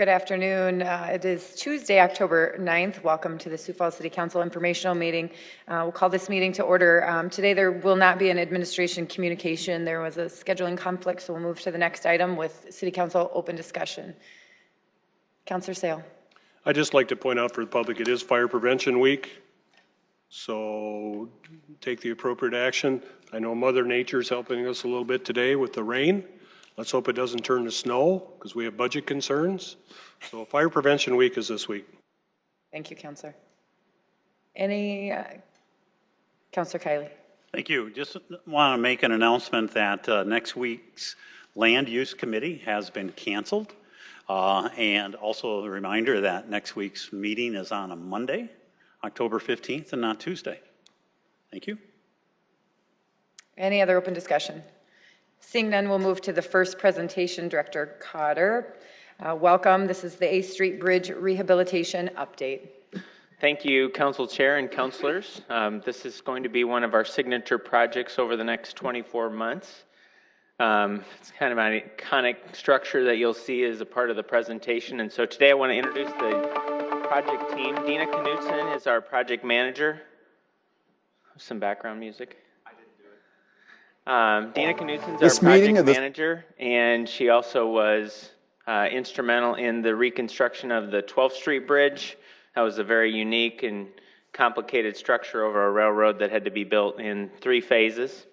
Good afternoon. It is Tuesday, October 9th. Welcome to the Sioux Falls City Council informational meeting. We'll call this meeting to order. Today there will not be an administration communication. There was a scheduling conflict, so we'll move to the next item with City Council open discussion. Councilor Sale. I'd just like to point out for the public, it is Fire Prevention Week, so take the appropriate action. I know Mother Nature's helping us a little bit today with the rain. Let's hope it doesn't turn to snow because we have budget concerns. So Fire Prevention Week is this week. Thank you, Councilor. Councilor Kiley. Thank you. Just want to make an announcement that next week's Land Use Committee has been canceled. And also a reminder that next week's meeting is on a Monday, October 15th, and not Tuesday. Thank you. Any other open discussion? Seeing none, we'll move to the first presentation. Director Cotter, welcome. This is the 8th Street Bridge Rehabilitation Update. Thank you, Council Chair and Councilors. This is going to be one of our signature projects over the next 24 months. It's kind of an iconic structure that you'll see as a part of the presentation. And so today I want to introduce the project team. Dina Knudsen is our project manager. Some background music. Dina Knudsen's our project manager, and she also was instrumental in the reconstruction of the 12th Street Bridge. That was a very unique and complicated structure over a railroad that had to be built in 3 phases.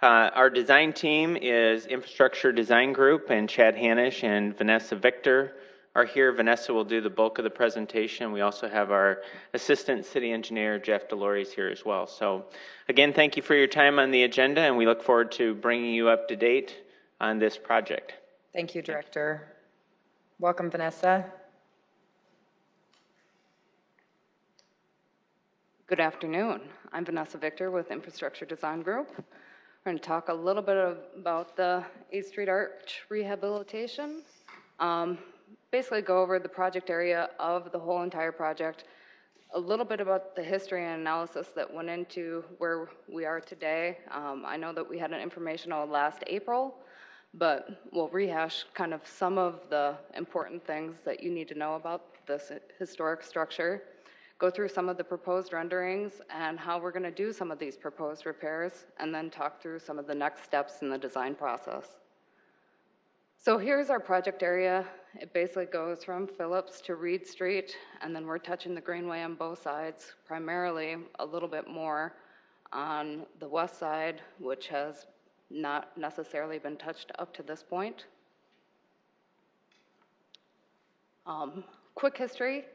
Our design team is Infrastructure Design Group, and Chad Hanisch and Vanessa Victor are here. Vanessa will do the bulk of the presentation. We also have our Assistant City Engineer, Jeff Delories, here as well. So again, thank you for your time on the agenda, and we look forward to bringing you up to date on this project. Thank you, Director. Welcome, Vanessa. Good afternoon. I'm Vanessa Victor with Infrastructure Design Group. We're going to talk a little bit about the 8th Street Arch rehabilitation. Basically go over the project area of the whole entire project, a little bit about the history and analysis that went into where we are today. I know that we had an informational last April, but we'll rehash kind of some of the important things that you need to know about this historic structure, go through some of the proposed renderings and how we're going to do some of these proposed repairs, and then talk through some of the next steps in the design process. So here's our project area. It basically goes from Phillips to Reed Street, and then we're touching the Greenway on both sides, primarily a little bit more on the west side, which has not necessarily been touched up to this point. Quick history.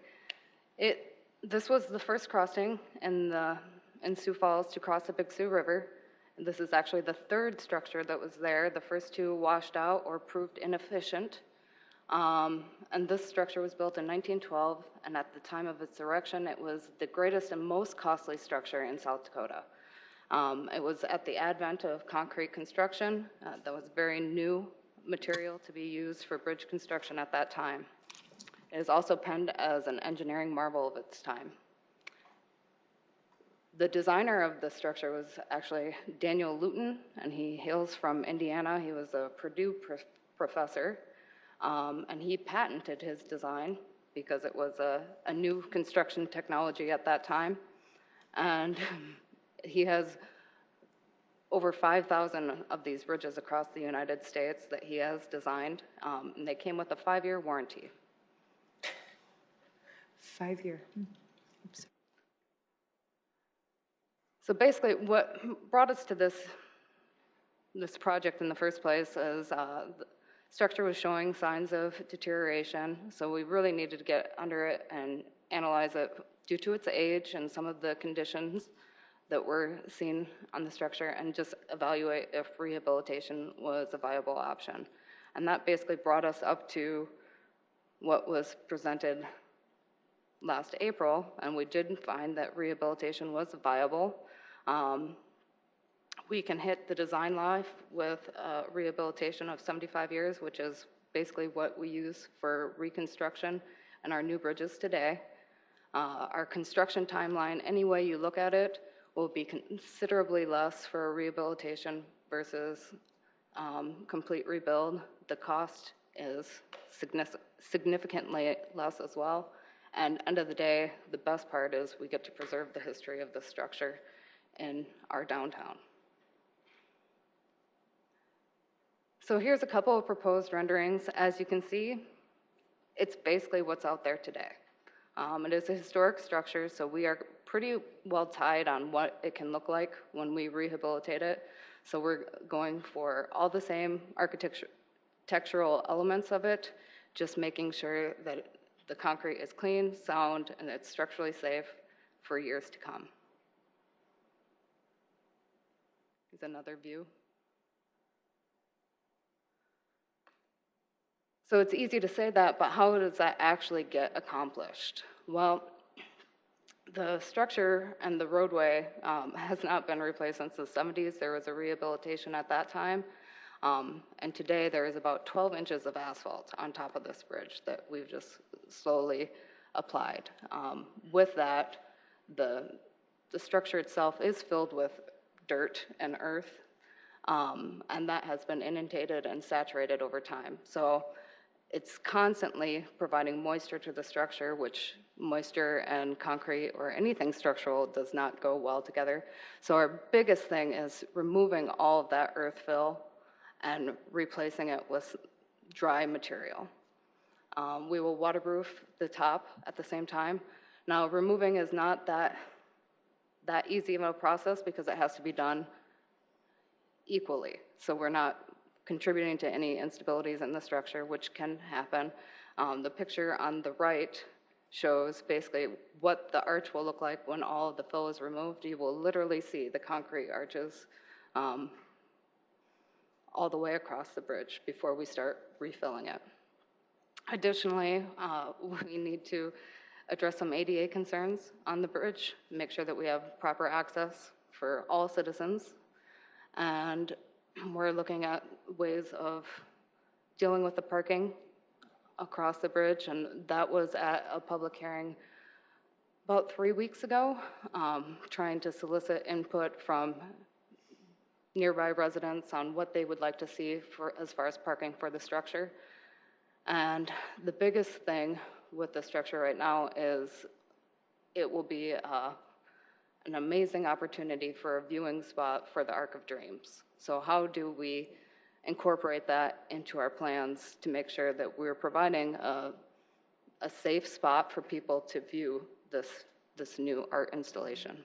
This was the first crossing in Sioux Falls to cross the Big Sioux River. This is actually the 3rd structure that was there. The first 2 washed out or proved inefficient. And this structure was built in 1912, and at the time of its erection, it was the greatest and most costly structure in South Dakota. It was at the advent of concrete construction. That was very new material to be used for bridge construction at that time. It is also penned as an engineering marvel of its time. The designer of the structure was actually Daniel Luton, and he hails from Indiana. He was a Purdue professor, and he patented his design because it was a new construction technology at that time. And he has over 5,000 of these bridges across the United States that he has designed, and they came with a 5-year warranty. 5-year. Oops. So basically, what brought us to this project in the first place is the structure was showing signs of deterioration, so we really needed to get under it and analyze it due to its age and some of the conditions that were seen on the structure, and just evaluate if rehabilitation was a viable option. And that basically brought us up to what was presented last April, and we did find that rehabilitation was viable. We can hit the design life with rehabilitation of 75 years, which is basically what we use for reconstruction and our new bridges today. Our construction timeline, any way you look at it, will be considerably less for rehabilitation versus complete rebuild. The cost is significantly less as well. And end of the day, the best part is we get to preserve the history of the structure in our downtown. So here's a couple of proposed renderings. As you can see, it's basically what's out there today. It is a historic structure, so we are pretty well tied on what it can look like when we rehabilitate it. So we're going for all the same architectural elements of it, just making sure that the concrete is clean, sound, and it's structurally safe for years to come. Here's another view. So it's easy to say that, but how does that actually get accomplished? Well, the structure and the roadway has not been replaced since the 70s. There was a rehabilitation at that time. And today there is about 12 inches of asphalt on top of this bridge that we've just slowly applied. With that, the structure itself is filled with dirt and earth, and that has been inundated and saturated over time. So it's constantly providing moisture to the structure, which moisture and concrete or anything structural does not go well together. So our biggest thing is removing all of that earth fill and replacing it with dry material. We will waterproof the top at the same time. Now, removing is not that easy of a process because it has to be done equally. So we're not contributing to any instabilities in the structure, which can happen. The picture on the right shows basically what the arch will look like when all of the fill is removed. You will literally see the concrete arches all the way across the bridge before we start refilling it. Additionally, we need to address some ADA concerns on the bridge, make sure that we have proper access for all citizens, and we're looking at ways of dealing with the parking across the bridge, and that was at a public hearing about 3 weeks ago, trying to solicit input from nearby residents on what they would like to see for as far as parking for the structure. And the biggest thing with the structure right now is it will be an amazing opportunity for a viewing spot for the Arc of Dreams. So how do we incorporate that into our plans to make sure that we're providing a safe spot for people to view this new art installation?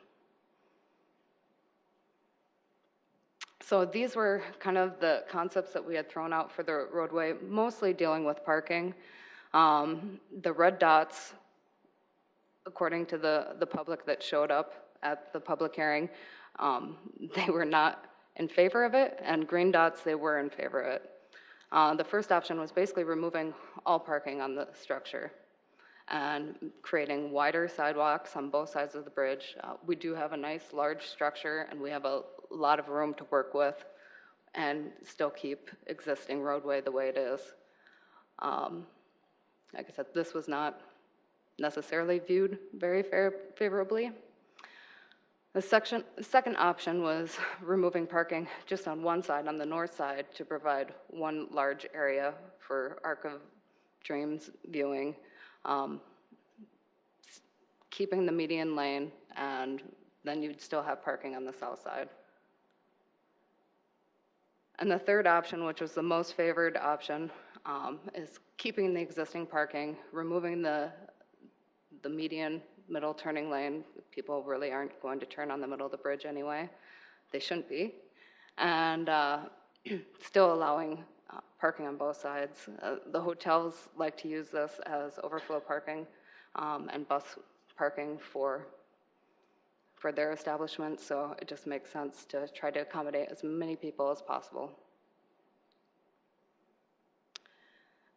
So these were kind of the concepts that we had thrown out for the roadway, mostly dealing with parking. The red dots, according to the public that showed up at the public hearing, they were not in favor of it, and green dots, they were in favor of it. The first option was basically removing all parking on the structure and creating wider sidewalks on both sides of the bridge. We do have a nice large structure, and we have a lot of room to work with and still keep existing roadway the way it is. Like I said, this was not necessarily viewed very favorably. The second option was removing parking just on one side, on the north side, to provide one large area for Arc of Dreams viewing, keeping the median lane, and then you'd still have parking on the south side. And the third option, which was the most favored option, is keeping the existing parking, removing the median middle turning lane. People really aren't going to turn on the middle of the bridge anyway. They shouldn't be. And still allowing parking on both sides. The hotels like to use this as overflow parking and bus parking for their establishment, so it just makes sense to try to accommodate as many people as possible.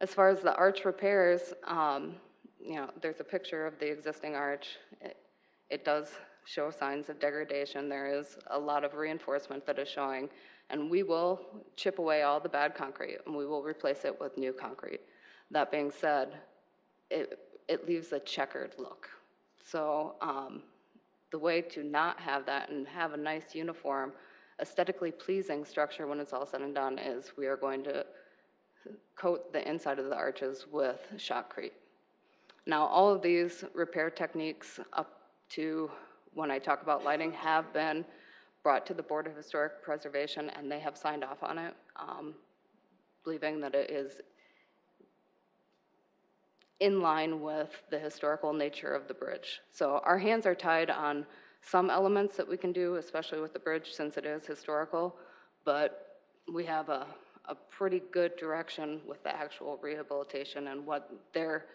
As far as the arch repairs, there's a picture of the existing arch. It does show signs of degradation. There is a lot of reinforcement that is showing, and we will chip away all the bad concrete, and we will replace it with new concrete. That being said, it leaves a checkered look. So the way to not have that and have a nice, uniform, aesthetically pleasing structure when it's all said and done is we are going to coat the inside of the arches with shotcrete. Now, all of these repair techniques up to when I talk about lighting have been brought to the Board of Historic Preservation, and they have signed off on it, believing that it is in line with the historical nature of the bridge. So our hands are tied on some elements that we can do, especially with the bridge since it is historical, but we have a pretty good direction with the actual rehabilitation and what their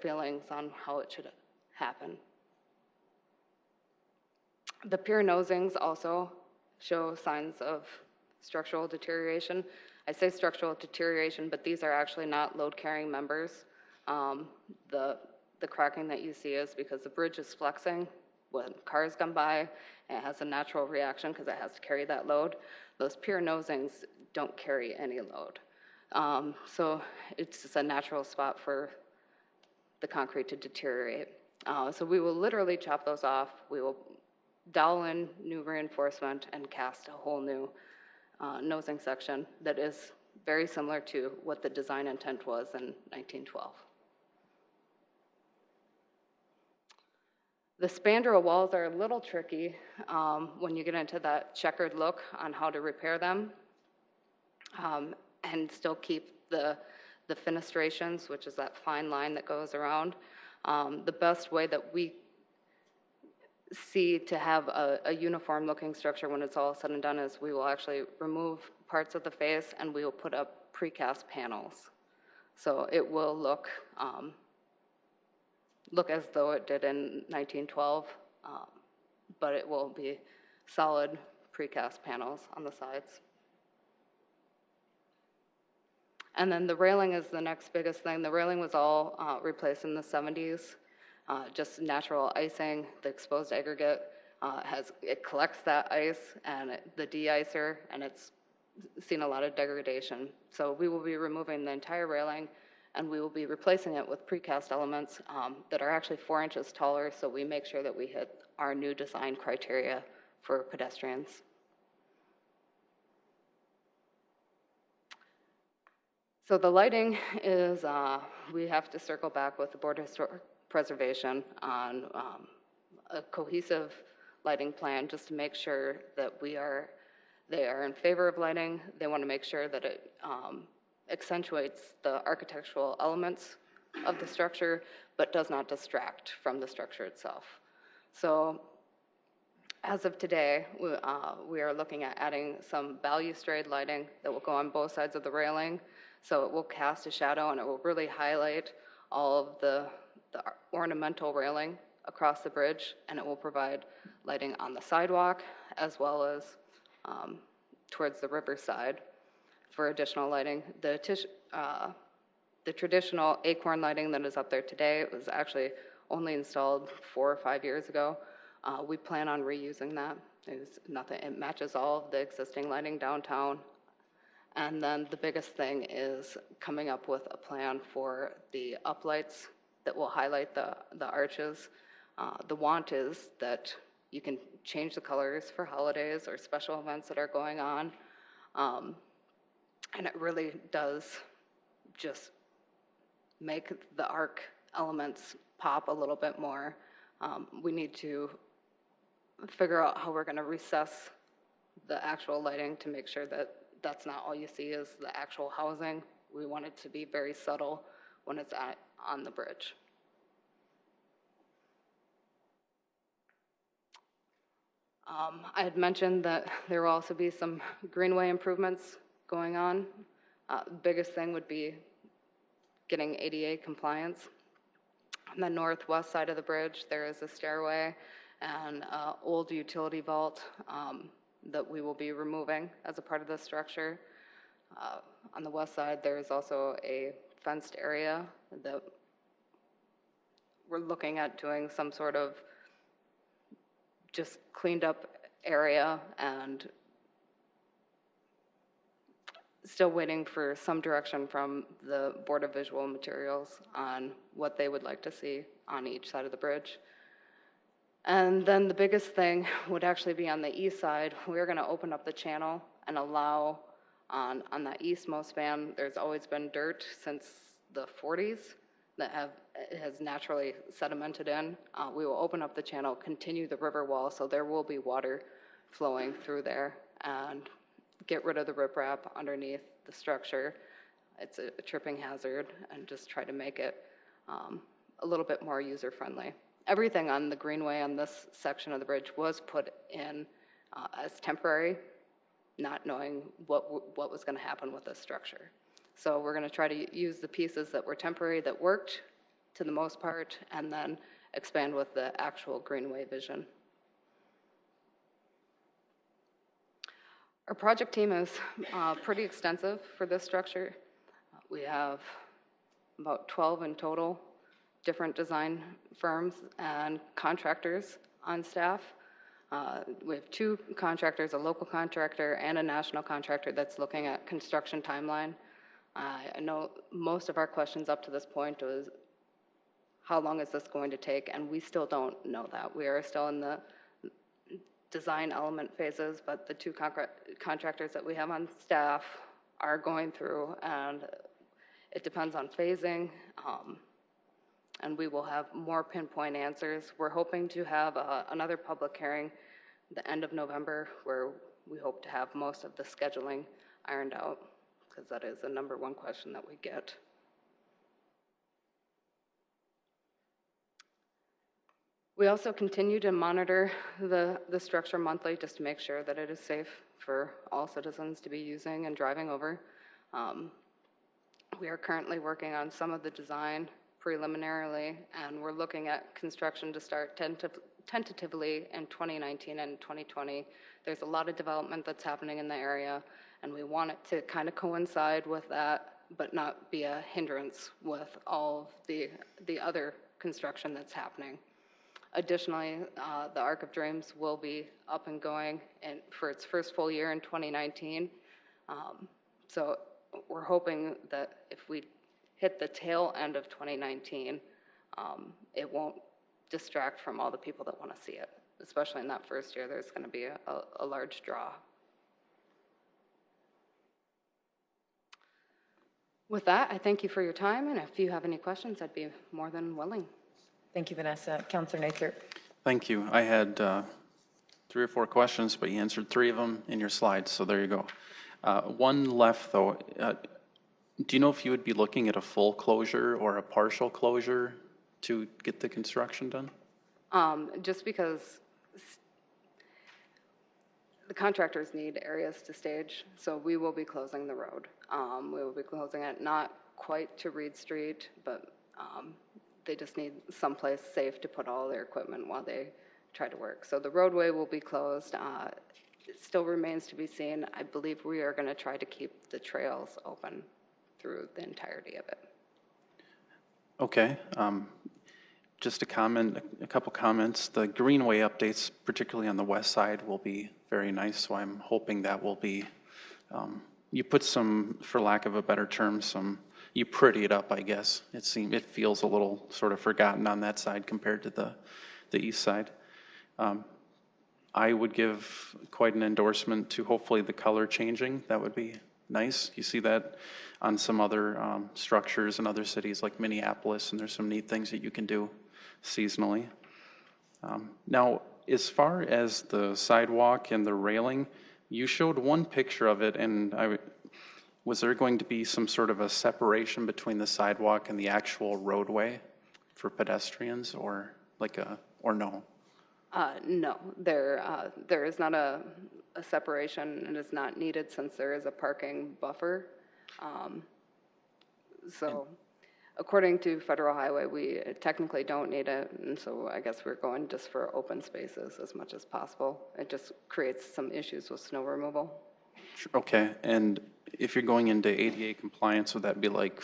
feelings on how it should happen. The pier nosings also show signs of structural deterioration. I say structural deterioration, but these are actually not load-carrying members. The cracking that you see is because the bridge is flexing. When cars come by, it has a natural reaction because it has to carry that load. Those pier nosings don't carry any load. So it's just a natural spot for the concrete to deteriorate. So we will literally chop those off. We will dowel in new reinforcement and cast a whole new nosing section that is very similar to what the design intent was in 1912. The spandrel walls are a little tricky when you get into that checkered look on how to repair them and still keep the fenestrations, which is that fine line that goes around. The best way that we see to have a uniform looking structure when it's all said and done is we will actually remove parts of the face and we will put up precast panels. So it will look as though it did in 1912, but it will be solid precast panels on the sides. And then the railing is the next biggest thing. The railing was all replaced in the 70s, just natural icing. The exposed aggregate it collects that ice and the de-icer, and it's seen a lot of degradation. So we will be removing the entire railing, and we will be replacing it with precast elements that are actually 4 inches taller, so we make sure that we hit our new design criteria for pedestrians. So the lighting is, we have to circle back with the Board of Historic Preservation on a cohesive lighting plan just to make sure that they are in favor of lighting. They want to make sure that it accentuates the architectural elements of the structure, but does not distract from the structure itself. So as of today, we are looking at adding some balustrade lighting that will go on both sides of the railing. So it will cast a shadow and it will really highlight all of the ornamental railing across the bridge, and it will provide lighting on the sidewalk as well as towards the riverside for additional lighting. The traditional acorn lighting that is up there today was actually only installed 4 or 5 years ago. We plan on reusing that. It matches all of the existing lighting downtown. And then the biggest thing is coming up with a plan for the uplights that will highlight the arches. The want is that you can change the colors for holidays or special events that are going on. And it really does just make the arc elements pop a little bit more. We need to figure out how we're going to recess the actual lighting to make sure that that's not all you see is the actual housing. We want it to be very subtle when it's on the bridge. I had mentioned that there will also be some greenway improvements going on. The biggest thing would be getting ADA compliance. On the northwest side of the bridge, there is a stairway and an old utility vault that we will be removing as a part of the structure. On the west side, there is also a fenced area that we're looking at doing some sort of just cleaned up area, and still waiting for some direction from the Board of Visual Materials on what they would like to see on each side of the bridge. And then the biggest thing would actually be on the east side. We're going to open up the channel and allow On that eastmost span, there's always been dirt since the 40s that has naturally sedimented in. We will open up the channel, continue the river wall, so there will be water flowing through there, and get rid of the riprap underneath the structure. It's a tripping hazard, and just try to make it a little bit more user-friendly. Everything on the greenway on this section of the bridge was put in as temporary, not knowing what was going to happen with this structure. So we're going to try to use the pieces that were temporary that worked to the most part, and then expand with the actual greenway vision. Our project team is pretty extensive for this structure. We have about 12 in total, different design firms and contractors on staff. We have 2 contractors, a local contractor and a national contractor that's looking at construction timeline. I know most of our questions up to this point was, how long is this going to take? And we still don't know that. We are still in the design element phases, but the 2 contractors that we have on staff are going through, and it depends on phasing, and we will have more pinpoint answers. We're hoping to have another public hearing the end of November, where we hope to have most of the scheduling ironed out, because that is the #1 question that we get. We also continue to monitor the structure monthly, just to make sure that it is safe for all citizens to be using and driving over. We are currently working on some of the design preliminarily, and we're looking at construction to start tentatively in 2019 and 2020. There's a lot of development that's happening in the area, and we want it to kind of coincide with that, but not be a hindrance with all of the other construction that's happening. Additionally, the Arc of Dreams will be up and going for its first full year in 2019. So we're hoping that if we hit the tail end of 2019, it won't distract from all the people that want to see it. Especially in that first year, there's going to be a large draw. With that, I thank you for your time, and if you have any questions, I'd be more than willing. Thank you, Vanessa. Councilor Neitzer. Thank you. I had 3 or 4 questions, but you answered 3 of them in your slides, so there you go. One left, though. Do you know if you would be looking at a full closure or a partial closure to get the construction done? Just because the contractors need areas to stage, so we will be closing the road. We will be closing it not quite to Reed Street, but they just need someplace safe to put all their equipment while they try to work. So the roadway will be closed. It still remains to be seen. I believe we are going to try to keep the trails open through the entirety of it. Okay. Just a couple comments. The greenway updates, particularly on the west side, will be very nice, so I'm hoping that will be, you put some, for lack of a better term, you pretty it up, I guess. It feels a little sort of forgotten on that side compared to the east side. I would give quite an endorsement to hopefully the color changing. That would be nice. You see that on some other structures in other cities like Minneapolis, and there's some neat things that you can do seasonally. Now, as far as the sidewalk and the railing, you showed one picture of it, and was there going to be some sort of a separation between the sidewalk and the actual roadway for pedestrians, or no? No, there is not a separation, and it's not needed since there is a parking buffer. So according to Federal Highway, we technically don't need it, and so I guess we're going just for open spaces as much as possible. It just creates some issues with snow removal. Okay, and if you're going into ADA compliance, would that be like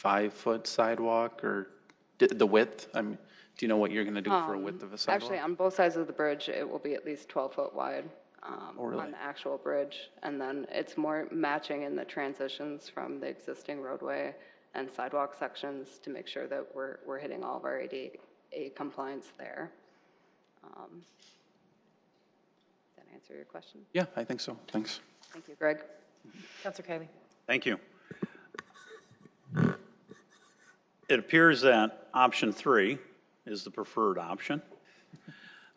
5-foot sidewalk, or the width? Do you know what you're going to do for a width of a sidewalk? Actually, on both sides of the bridge, it will be at least 12 foot wide really? on the actual bridge. And then it's more matching in the transitions from the existing roadway and sidewalk sections to make sure that we're hitting all of our ADA compliance there. Does that answer your question? Yeah, I think so. Thanks. Thank you, Greg. Councilor Kiley. Thank you. It appears that option 3 is the preferred option,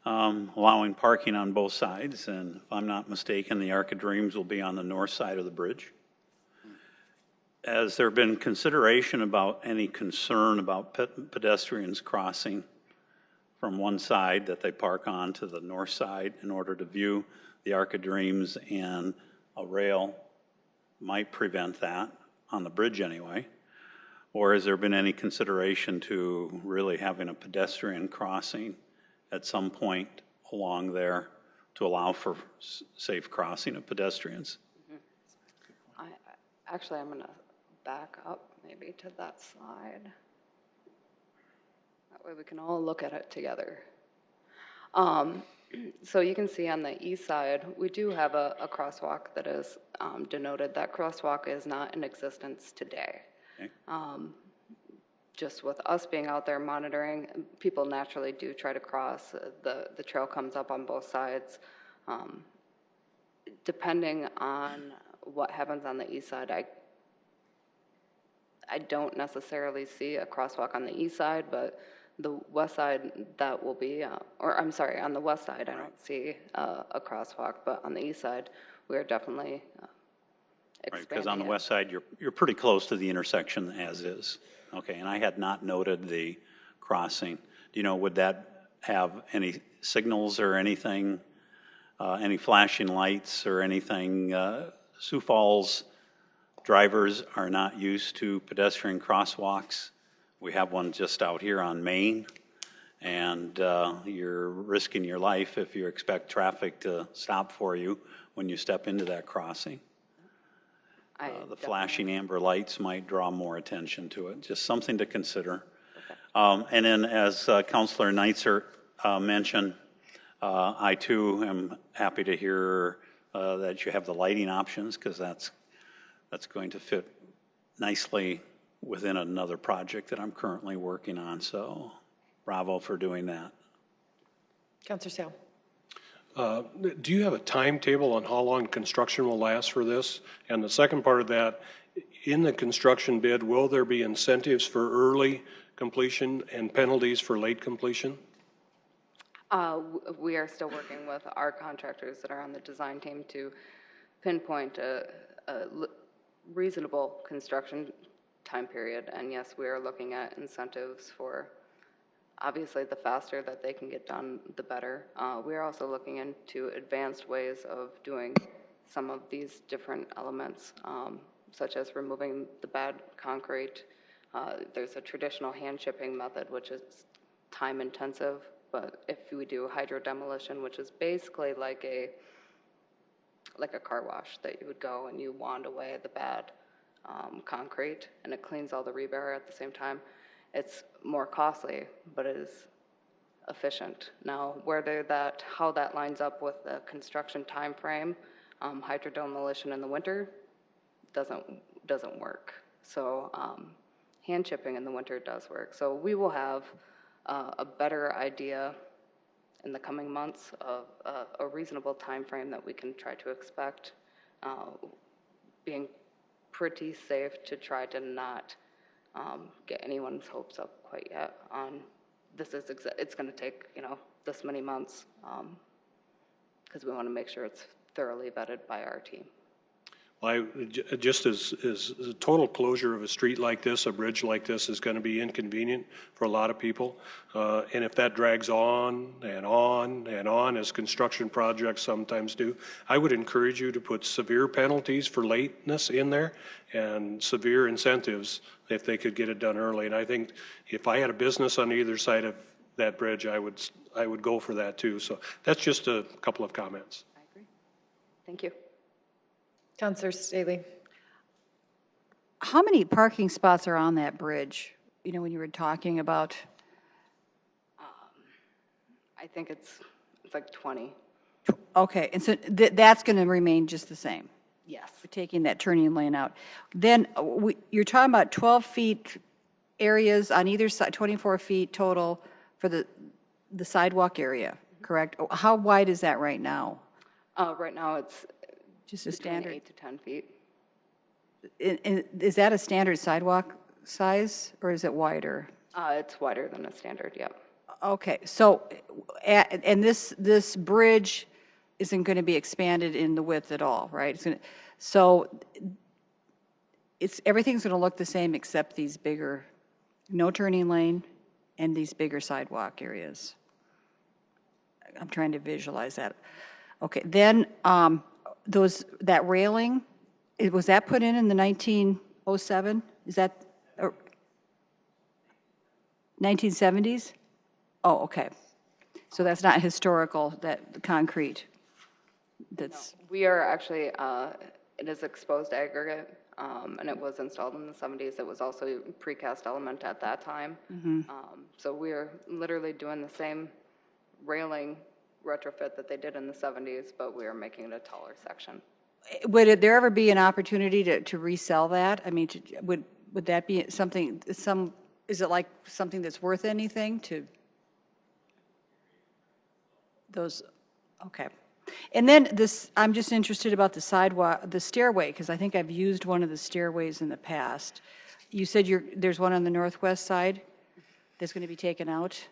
allowing parking on both sides. And if I'm not mistaken, the Arc of Dreams will be on the north side of the bridge. Has there been consideration about any concern about pedestrians crossing from one side that they park on to the north side in order to view the Arc of Dreams, and a rail might prevent that on the bridge anyway? Or has there been any consideration to really having a pedestrian crossing at some point along there to allow for safe crossing of pedestrians? Actually, I'm going to back up maybe to that slide. That way we can all look at it together. So you can see on the east side, we do have a crosswalk that is denoted. That crosswalk is not in existence today. Okay. Just with us being out there monitoring, people naturally do try to cross. The trail comes up on both sides. Depending on what happens on the east side, I don't necessarily see a crosswalk on the east side, but the west side, that will be, or I'm sorry, on the west side, I don't see a crosswalk, but on the east side, we're definitely expanding. Right, because on the west side, you're pretty close to the intersection as is. Okay, and I had not noted the crossing. Do you know, would that have any signals or anything, any flashing lights or anything? Sioux Falls drivers are not used to pedestrian crosswalks. We have one just out here on Main, and you're risking your life if you expect traffic to stop for you when you step into that crossing. The flashing amber lights might draw more attention to it. Just something to consider. Okay. And then, as Councilor Neitzer mentioned, I too am happy to hear that you have the lighting options, because that's going to fit nicely within another project that I'm currently working on. So, bravo for doing that. Councilor Sale. Do you have a timetable on how long construction will last for this? And the second part of that, in the construction bid, will there be incentives for early completion and penalties for late completion? We are still working with our contractors that are on the design team to pinpoint a reasonable construction time period. And yes, we are looking at incentives for, obviously, the faster that they can get done, the better. We are also looking into advanced ways of doing some of these different elements, such as removing the bad concrete. There's a traditional hand chipping method, which is time intensive, but if we do hydro demolition, which is basically like a car wash that you would go and you wand away the bad concrete, and it cleans all the rebar at the same time. It's more costly, but it is efficient. Now, how that lines up with the construction time frame, hydro demolition in the winter doesn't work. So hand chipping in the winter does work. So we will have a better idea in the coming months of a reasonable time frame that we can try to expect, being pretty safe to try to not get anyone's hopes up quite yet on this. It's going to take this many months, because we want to make sure it's thoroughly vetted by our team. Well, just as a total closure of a street like this, a bridge like this, is going to be inconvenient for a lot of people. And if that drags on and on and on, as construction projects sometimes do, I would encourage you to put severe penalties for lateness in there and severe incentives if they could get it done early. And I think if I had a business on either side of that bridge, I would go for that too. So that's just a couple of comments. I agree. Thank you. Councilor Staley. How many parking spots are on that bridge? You know, when you were talking about. I think it's like 20. Okay, and so that's going to remain just the same? Yes. We're taking that turning lane out. Then you're talking about 12 feet areas on either side, 24 feet total for the sidewalk area, correct? How wide is that right now? Right now it's just a standard 8 to 10 feet. Is that a standard sidewalk size, or is it wider? It's wider than a standard, yep. Okay, so, and this bridge isn't going to be expanded in the width at all, right? So everything's going to look the same except these bigger, no turning lane and these bigger sidewalk areas. I'm trying to visualize that. Okay, then that railing, was that put in the 1907? Is that 1970s? Oh, okay. So that's not historical, that concrete. That's We are actually, it is exposed aggregate, and it was installed in the 70s. It was also precast element at that time. So we're literally doing the same railing retrofit that they did in the 70s, but we are making it a taller section. Would there ever be an opportunity to resell that? I mean, would that be something, is it like something that's worth anything to those? Okay. And then I'm just interested about the sidewalk, the stairway, because I think I've used one of the stairways in the past. You said there's one on the northwest side that's going to be taken out?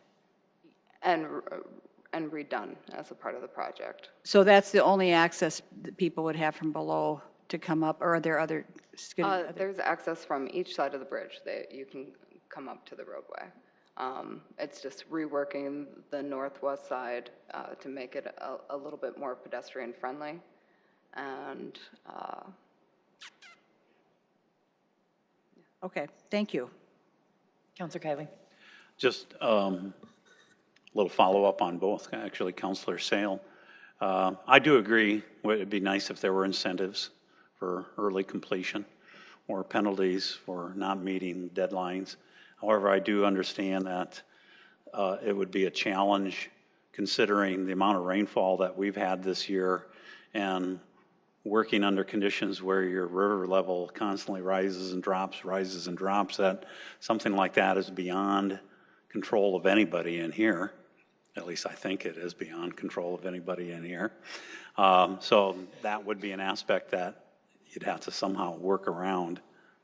And redone as a part of the project. So that's the only access that people would have from below to come up, or are there other? There's access from each side of the bridge that you can come up to the roadway. It's just reworking the northwest side to make it a little bit more pedestrian friendly. And Okay, thank you. Councilor Kiley. Just a little follow-up on both, actually, Councilor Sale. I do agree, it'd be nice if there were incentives for early completion or penalties for not meeting deadlines. However, I do understand that it would be a challenge considering the amount of rainfall that we've had this year and working under conditions where your river level constantly rises and drops, that something like that is beyond control of anybody in here. At least I think it is beyond control of anybody in here. So that would be an aspect that you'd have to somehow work around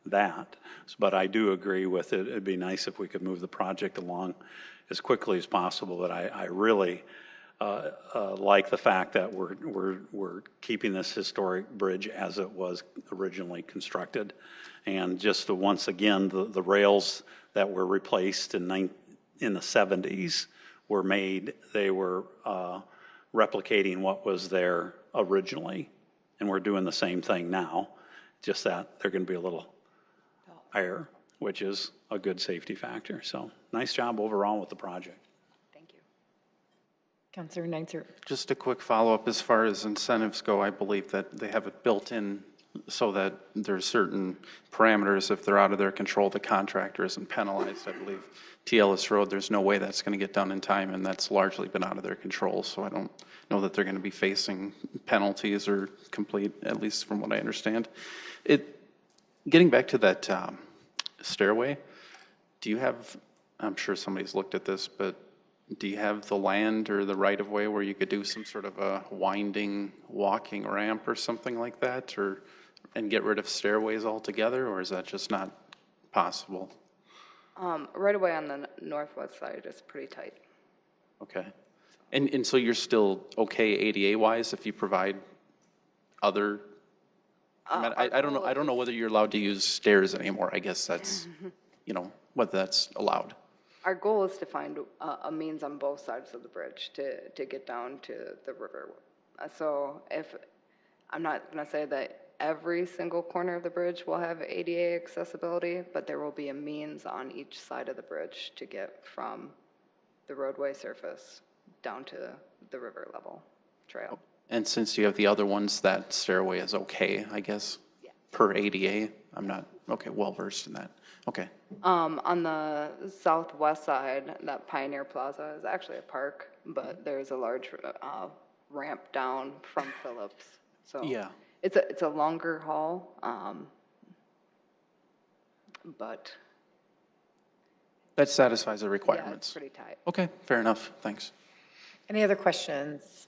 that. But I do agree with it. It'd be nice if we could move the project along as quickly as possible. But I really like the fact that we're keeping this historic bridge as it was originally constructed. And just once again, the rails that were replaced in the 70s were made, they were replicating what was there originally. And we're doing the same thing now, just that they're going to be a little higher, which is a good safety factor. So nice job overall with the project. thank you. Councilor Neitzer. Just a quick follow-up, as far as incentives go, I believe that they have it built in so that there's certain parameters. If they're out of their control, the contractor isn't penalized. I believe TLS Road, there's no way that's going to get done in time, and that's largely been out of their control. So I don't know that they're going to be facing penalties or complete, at least from what I understand. Getting back to that stairway, do you have, I'm sure somebody's looked at this, but do you have the land or the right-of-way where you could do some sort of a winding walking ramp or something like that, and get rid of stairways altogether, or is that just not possible? Right away on the northwest side is pretty tight. Okay. And so you're still okay ADA-wise if you provide other, I don't know whether you're allowed to use stairs anymore. I guess that's, whether that's allowed. Our goal is to find a means on both sides of the bridge to get down to the river. So I'm not going to say that every single corner of the bridge will have ADA accessibility, but there will be a means on each side of the bridge to get from the roadway surface down to the river level trail. And since you have the other ones, that stairway is okay, I guess, Yeah. per ADA? I'm not, well versed in that. Okay. On the southwest side, that Pioneer Plaza is actually a park, but there's a large ramp down from Phillips. So Yeah. it's a longer haul, but That satisfies the yeah, requirements. it's pretty tight. Okay, fair enough. Thanks. Any other questions?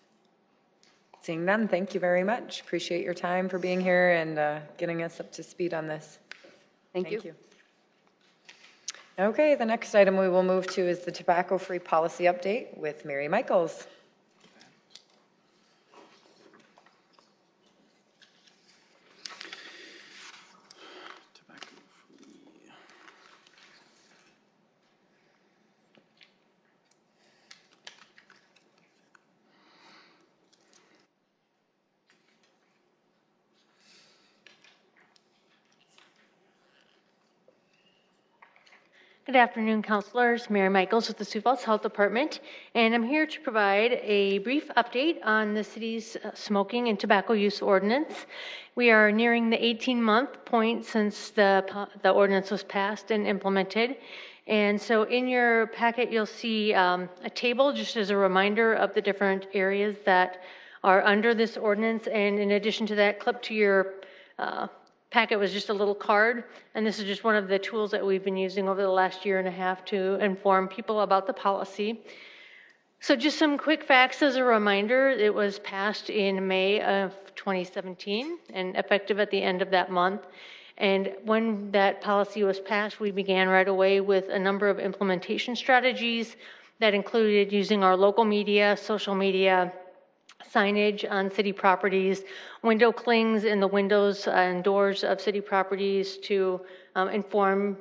Seeing none, thank you very much. Appreciate your time for being here and getting us up to speed on this. Thank you. Okay, the next item we will move to is the tobacco-free policy update with Mary Michaels. Good afternoon, counselors. Mary Michaels with the Sioux Falls Health Department, and I'm here to provide a brief update on the city's smoking and tobacco use ordinance. We are nearing the 18-month point since the ordinance was passed and implemented. And so in your packet, you'll see a table just as a reminder of the different areas that are under this ordinance. And in addition to that, clip to your packet was just a little card, and this is just one of the tools that we've been using over the last year and a half to inform people about the policy. So just some quick facts as a reminder. It was passed in May of 2017 and effective at the end of that month. And when that policy was passed, we began right away with a number of implementation strategies that included using our local media, social media, signage on city properties, window clings in the windows and doors of city properties to inform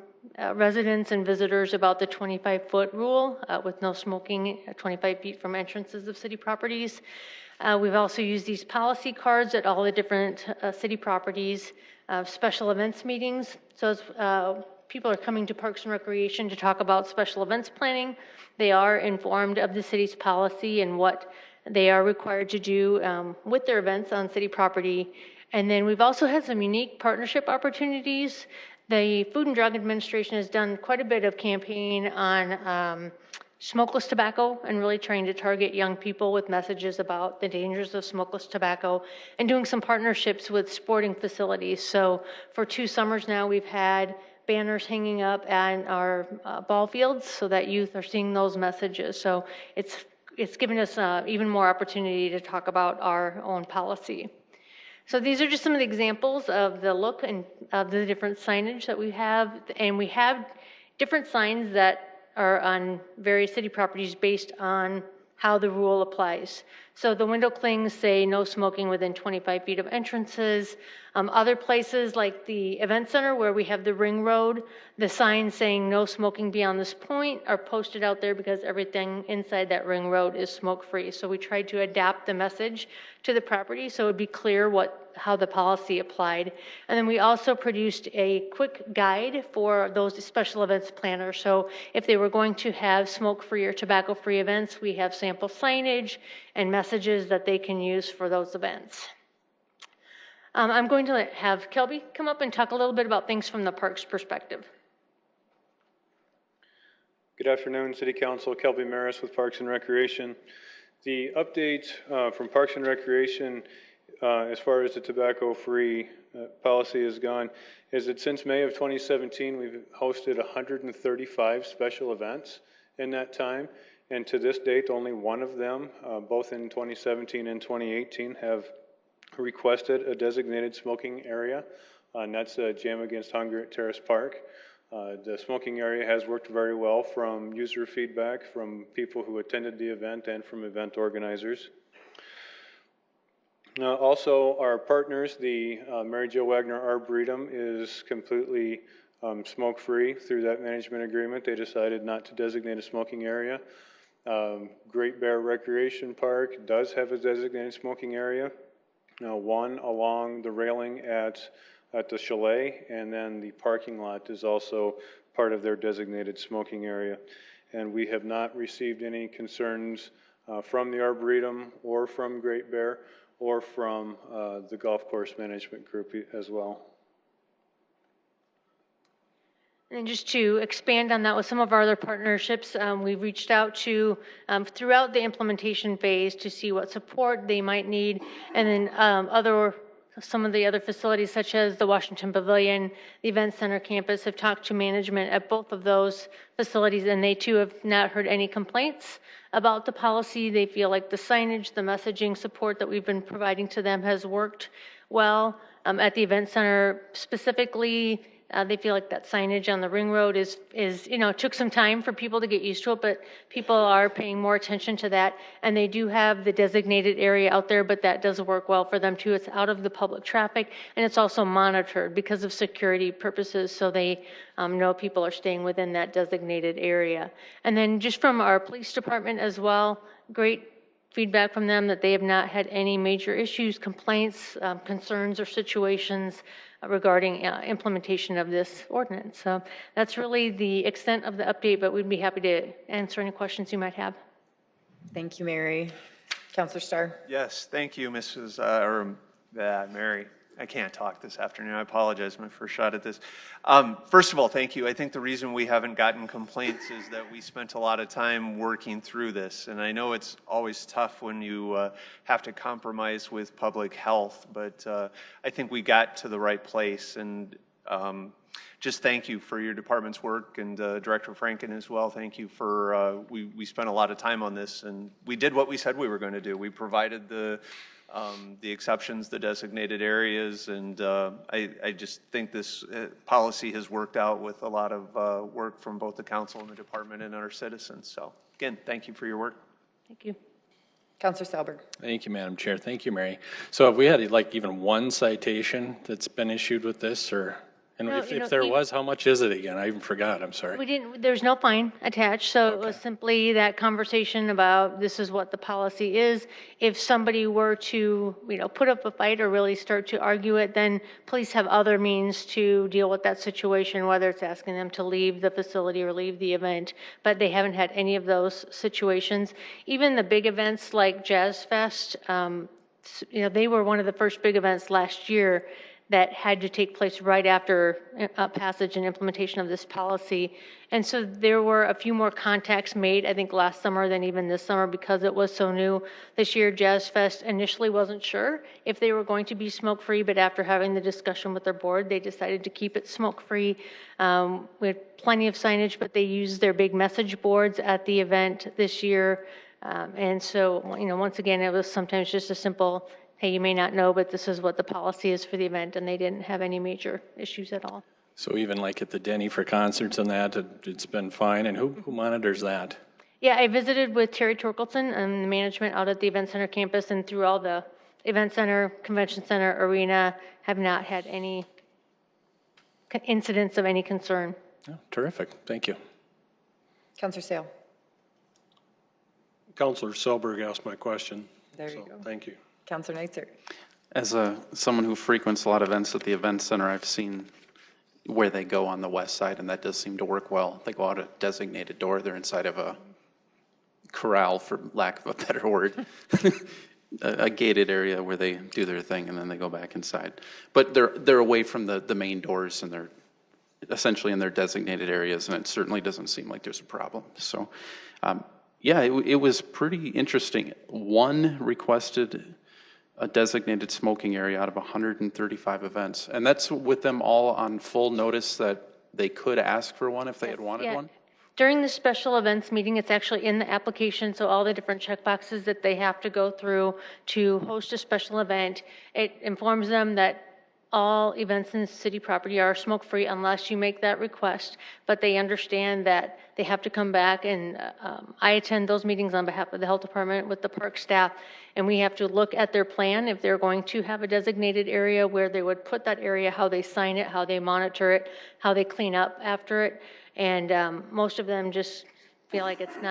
residents and visitors about the 25-foot rule with no smoking 25 feet from entrances of city properties. We've also used these policy cards at all the different city properties, special events meetings. So as people are coming to Parks and Recreation to talk about special events planning, they are informed of the city's policy and what they are required to do with their events on city property. And then we've also had some unique partnership opportunities. The Food and Drug Administration has done quite a bit of campaign on smokeless tobacco and really trying to target young people with messages about the dangers of smokeless tobacco and doing some partnerships with sporting facilities. So for 2 summers now, we've had banners hanging up at our ball fields so that youth are seeing those messages. So it's given us even more opportunity to talk about our own policy. So these are just some of the examples of the look and of the different signage that we have. And we have different signs that are on various city properties based on how the rule applies. So the window clings say no smoking within 25 feet of entrances. Other places like the event center where we have the ring road, the signs saying no smoking beyond this point are posted out there because everything inside that ring road is smoke free. So we tried to adapt the message to the property so it would be clear how the policy applied. And then we also produced a quick guide for those special events planners. So if they were going to have smoke-free or tobacco-free events, we have sample signage and messages that they can use for those events. I'm going to have Kelby come up and talk a little bit about things from the parks perspective. Good afternoon, City Council. Kelby Maris with Parks and Recreation. The update from Parks and Recreation as far as the tobacco-free policy has gone is that since May of 2017, we've hosted 135 special events in that time. And to this date, only one of them, both in 2017 and 2018, have requested a designated smoking area, and that's Jam Against Hunger at Terrace Park. The smoking area has worked very well from user feedback, from people who attended the event, and from event organizers. Also, our partners, the Mary Jo Wagner Arboretum, is completely smoke-free through that management agreement. They decided not to designate a smoking area. Great Bear Recreation Park does have a designated smoking area. One along the railing at the chalet, and then the parking lot is also part of their designated smoking area. And we have not received any concerns from the Arboretum or from Great Bear or from the golf course management group as well. And just to expand on that with some of our other partnerships, we've reached out to throughout the implementation phase to see what support they might need, and then other some of the other facilities, such as the Washington Pavilion, the Event Center campus, have talked to management at both of those facilities, and they too have not heard any complaints about the policy. They feel like the signage, the messaging support that we've been providing to them has worked well. At the Event Center specifically, they feel like that signage on the ring road is it took some time for people to get used to it, but people are paying more attention to that. And they do have the designated area out there, but that does work well for them too. It's out of the public traffic, and it's also monitored because of security purposes, so they know people are staying within that designated area. And then just from our police department as well, great feedback from them that they have not had any major issues, complaints, concerns, or situations regarding implementation of this ordinance. So that's really the extent of the update, but we'd be happy to answer any questions you might have. Thank you, Mary. Councilor Starr. Yes, thank you, Mrs. Mary. I can't talk this afternoon. I apologize, my first shot at this. First of all, thank you. I think the reason we haven't gotten complaints is that we spent a lot of time working through this. And I know it's always tough when you have to compromise with public health, but I think we got to the right place. And just thank you for your department's work, and Director Franken as well. Thank you for, we spent a lot of time on this, and we did what we said we were going to do. We provided the exceptions, the designated areas, and I just think this policy has worked out with a lot of work from both the council and the department and our citizens. So again, thank you for your work. Thank you. Councilor Selberg. Thank you, Madam Chair. Thank you, Mary. So have we had like even one citation that's been issued with this, or? And No, if there was, how much is it again? I even forgot, I'm sorry. We didn't, there's no fine attached, so it was simply that conversation about this is what the policy is. If somebody were to, put up a fight or really start to argue it, then police have other means to deal with that situation, whether it's asking them to leave the facility or leave the event, but they haven't had any of those situations. Even the big events like Jazz Fest, they were one of the first big events last year that had to take place right after passage and implementation of this policy. And so there were a few more contacts made, I think, last summer than even this summer because it was so new. This year, Jazz Fest initially wasn't sure if they were going to be smoke-free, but after having the discussion with their board, they decided to keep it smoke-free. We had plenty of signage, but they used their big message boards at the event this year. And so, once again, it was sometimes just a simple, hey, you may not know, but this is what the policy is for the event, and they didn't have any major issues at all. So even like at the Denny for concerts and that, it's been fine, and who monitors that? Yeah, I visited with Terry Torkelson and the management out at the Event Center campus, and through all the Event Center, Convention Center, arena, have not had any incidents of any concern. Oh, terrific, thank you. Councilor Sale. Councilor Selberg asked my question. There you go. Thank you. Councilor Neitzer. As someone who frequents a lot of events at the Event Center, I've seen where they go on the west side, and that does seem to work well. They go out a designated door. They're inside of a corral, for lack of a better word, a gated area where they do their thing, and then they go back inside. But they're away from the main doors, and they're essentially in their designated areas, and it certainly doesn't seem like there's a problem. So, yeah, it was pretty interesting. One requested a designated smoking area out of 135 events. And that's with them all on full notice that they could ask for one if they had wanted one? During the special events meeting, it's actually in the application, so all the different check boxes that they have to go through to host a special event, it informs them that all events in city property are smoke-free unless you make that request, but they understand that they have to come back, and I attend those meetings on behalf of the health department with the park staff, and we have to look at their plan if they're going to have a designated area, where they would put that area, how they sign it, how they monitor it, how they clean up after it, and most of them just feel like it's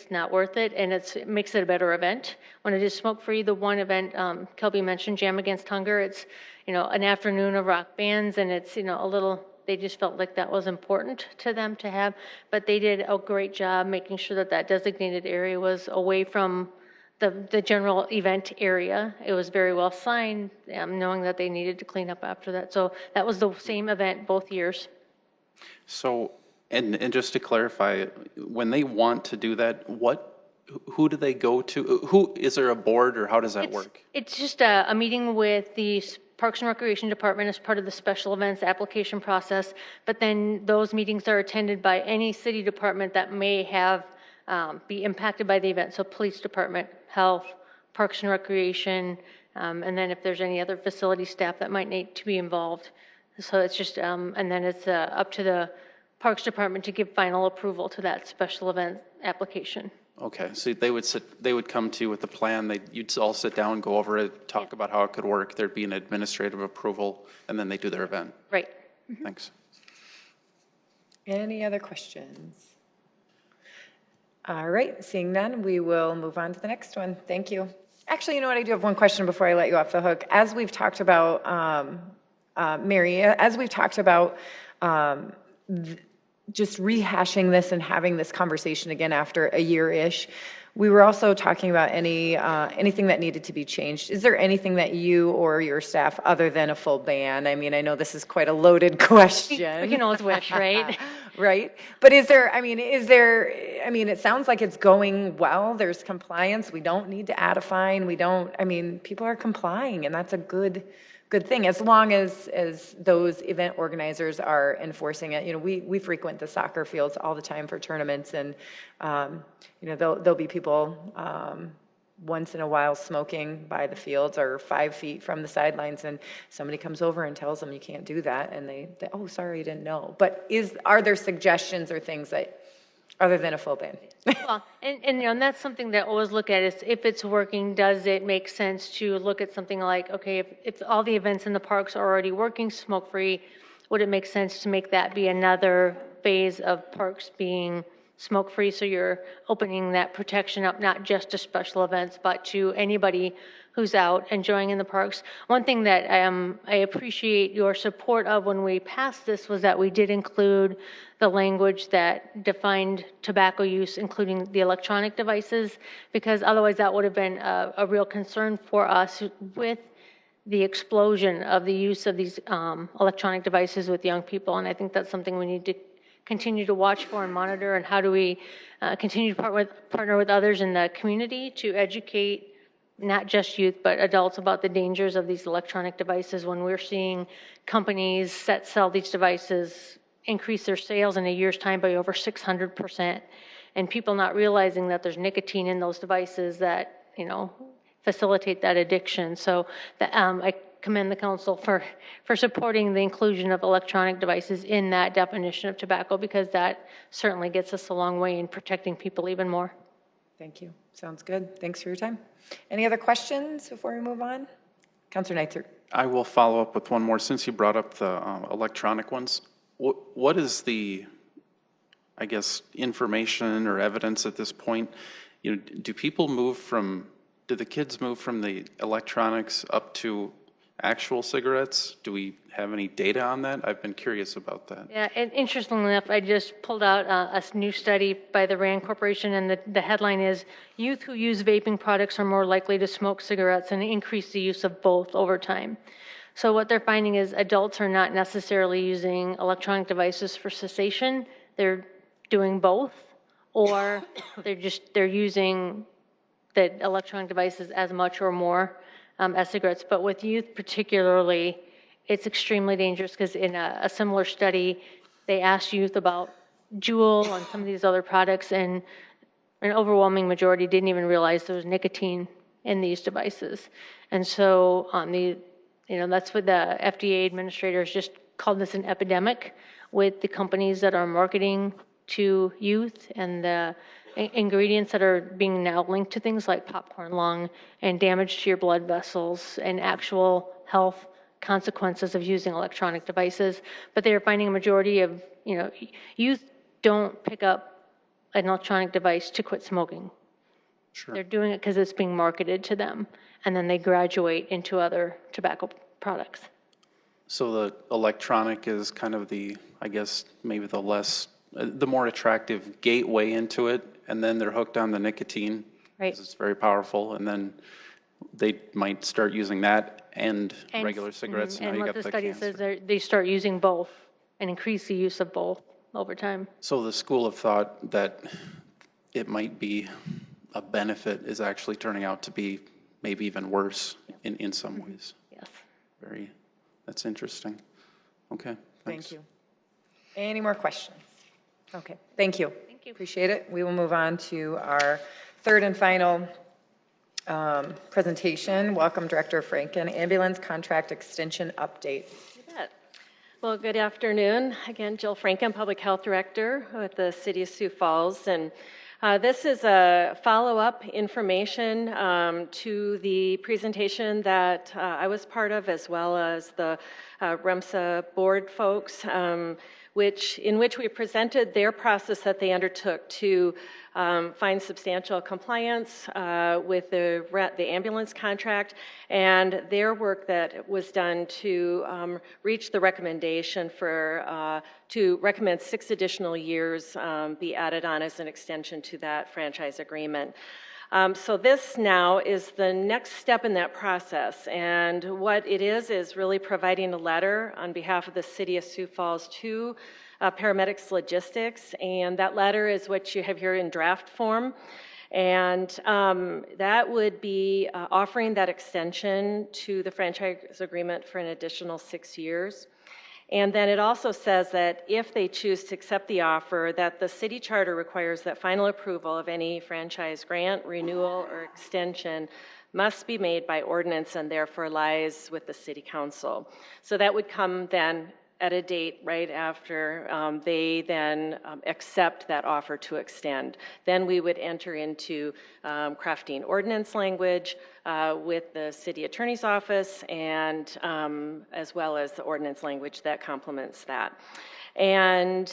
not worth it, and it makes it a better event. When it is smoke-free, the one event Kelby mentioned, Jam Against Hunger, it's an afternoon of rock bands, and it's they just felt like that was important to them to have, but they did a great job making sure that that designated area was away from the general event area. It was very well signed, knowing that they needed to clean up after that. So that was the same event both years. So, and just to clarify, when they want to do that, what who do they go to? Who, is there a board, or how does that work? It's just a meeting with the Parks and Recreation Department as part of the special events application process, but then those meetings are attended by any city department that may have, be impacted by the event. So police department, health, Parks and Recreation, and then if there's any other facility staff that might need to be involved. So it's just, and then it's up to the Parks Department to give final approval to that special event application. Okay, so they would come to you with a plan, you'd all sit down, go over it, talk about how it could work, there'd be an administrative approval, and then they do their event. Right. Thanks. Any other questions? All right, seeing none, we will move on to the next one. Thank you. Actually, you know what? I do have one question before I let you off the hook. As we've talked about, Mary, as we've talked about just rehashing this and having this conversation again after a year-ish, we were also talking about anything that needed to be changed. Is there anything that you or your staff, other than a full ban? I mean, I know this is quite a loaded question. We can always wish, right? Right. But is there, it sounds like it's going well. There's compliance. We don't need to add a fine. People are complying, and that's a good thing, as long as those event organizers are enforcing it. You know, we frequent the soccer fields all the time for tournaments, and there'll be people once in a while smoking by the fields or 5 feet from the sidelines, and somebody comes over and tells them you can't do that, and they oh, sorry, I didn't know. But are there suggestions or things that, other than a full ban? Well, and that's something that I always look at is, if it's working, does it make sense to look at something like, okay, if all the events in the parks are already working smoke-free, would it make sense to make that be another phase of parks being smoke-free? So you're opening that protection up, not just to special events, but to anybody who's out enjoying in the parks. One thing that I appreciate your support of when we passed this was that we did include the language that defined tobacco use, including the electronic devices, because otherwise that would have been a real concern for us with the explosion of the use of these electronic devices with young people. And I think that's something we need to continue to watch for and monitor. And how do we continue to partner with others in the community to educate not just youth, but adults about the dangers of these electronic devices, when we're seeing companies that sell these devices increase their sales in a year's time by over 600%, and people not realizing that there's nicotine in those devices that, facilitate that addiction. So I commend the council for supporting the inclusion of electronic devices in that definition of tobacco, because that certainly gets us a long way in protecting people even more. Thank you. Sounds good. Thanks for your time. Any other questions before we move on? Councilor Neitzer. I will follow up with one more. Since you brought up the electronic ones, what is the, I guess, information or evidence at this point? Do the kids move from the electronics up to actual cigarettes? Do we have any data on that? I've been curious about that. Yeah, and interestingly enough, I just pulled out a new study by the RAND Corporation, and the headline is, youth who use vaping products are more likely to smoke cigarettes and increase the use of both over time. So what they're finding is adults are not necessarily using electronic devices for cessation. They're doing both, or they're using the electronic devices as much or more as cigarettes. But with youth particularly, it's extremely dangerous, because in a similar study, they asked youth about Juul and some of these other products, and an overwhelming majority didn't even realize there was nicotine in these devices. And so that's what the FDA administrators just called this an epidemic, with the companies that are marketing to youth and the ingredients that are being now linked to things like popcorn lung and damage to your blood vessels and actual health consequences of using electronic devices. But they're finding a majority of, youth don't pick up an electronic device to quit smoking. Sure. They're doing it because it's being marketed to them, and then they graduate into other tobacco products. So the electronic is kind of maybe the more attractive gateway into it, and then they're hooked on the nicotine. Right. Because it's very powerful, and then they might start using that and regular cigarettes. And what the study says, they start using both and increase the use of both over time. So the school of thought that it might be a benefit is actually turning out to be maybe even worse in some ways. Yes. That's interesting. Okay, thanks. Thank you. Any more questions? Okay, thank you. Thank you. Appreciate it. We will move on to our third and final presentation. Welcome, Director Franken, Ambulance Contract Extension Update. You bet. Well, good afternoon. Again, Jill Franken, Public Health Director with the City of Sioux Falls. And this is a follow-up information to the presentation that I was part of, as well as the REMSA board folks, in which we presented their process that they undertook to find substantial compliance with the ambulance contract, and their work that was done to reach the recommendation to recommend 6 additional years be added on as an extension to that franchise agreement. So this now is the next step in that process, and what it is really providing a letter on behalf of the City of Sioux Falls to Paramedics Logistics, and that letter is what you have here in draft form, and that would be offering that extension to the franchise agreement for an additional 6 years. And then it also says that if they choose to accept the offer, that the city charter requires that final approval of any franchise grant, renewal, or extension must be made by ordinance and therefore lies with the city council. So that would come then at a date right after they then accept that offer to extend. Then we would enter into crafting ordinance language with the city attorney's office, and as well as the ordinance language that complements that. And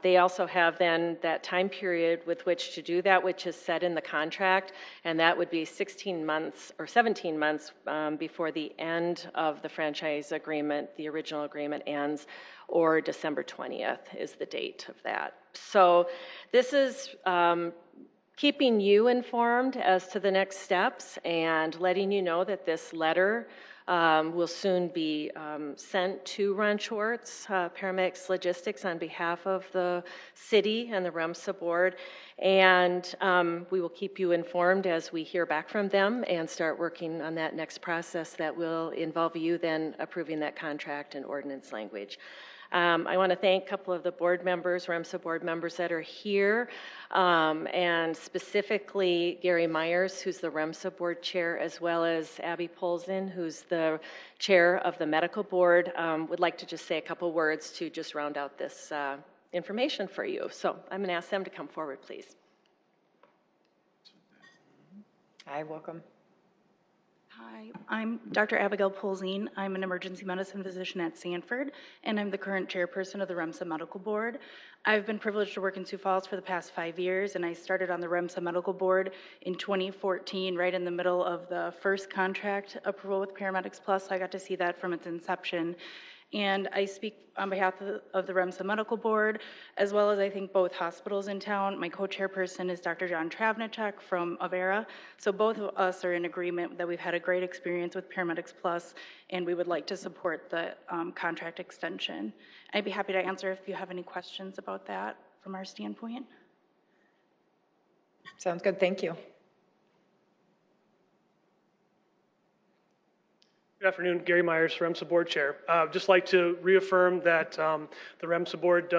they also have then that time period with which to do that, which is set in the contract, and that would be 16 months or 17 months before the end of the franchise agreement, the original agreement ends, or December 20th is the date of that. So this is keeping you informed as to the next steps and letting you know that this letter will soon be sent to Ron Schwartz, Paramedics Logistics, on behalf of the city and the REMSA board. And we will keep you informed as we hear back from them and start working on that next process that will involve you then approving that contract and ordinance language. I want to thank a couple of the board members, REMSA board members that are here, and specifically Gary Myers, who's the REMSA board chair, as well as Abby Polzin, who's the chair of the medical board. Would like to just say a couple words to just round out this information for you. So I'm going to ask them to come forward, please. Hi, welcome. Hi, I'm Dr. Abigail Polzin. I'm an emergency medicine physician at Sanford, and I'm the current chairperson of the REMSA Medical Board. I've been privileged to work in Sioux Falls for the past 5 years, and I started on the REMSA Medical Board in 2014, right in the middle of the first contract approval with Paramedics Plus. So I got to see that from its inception. And I speak on behalf of the REMSA Medical Board, as well as I think both hospitals in town. My co-chairperson is Dr. John Travnicek from Avera. So both of us are in agreement that we've had a great experience with Paramedics Plus, and we would like to support the contract extension. I'd be happy to answer if you have any questions about that from our standpoint. Sounds good, thank you. Good afternoon, Gary Myers, REMSA Board Chair. Just like to reaffirm that the REMSA Board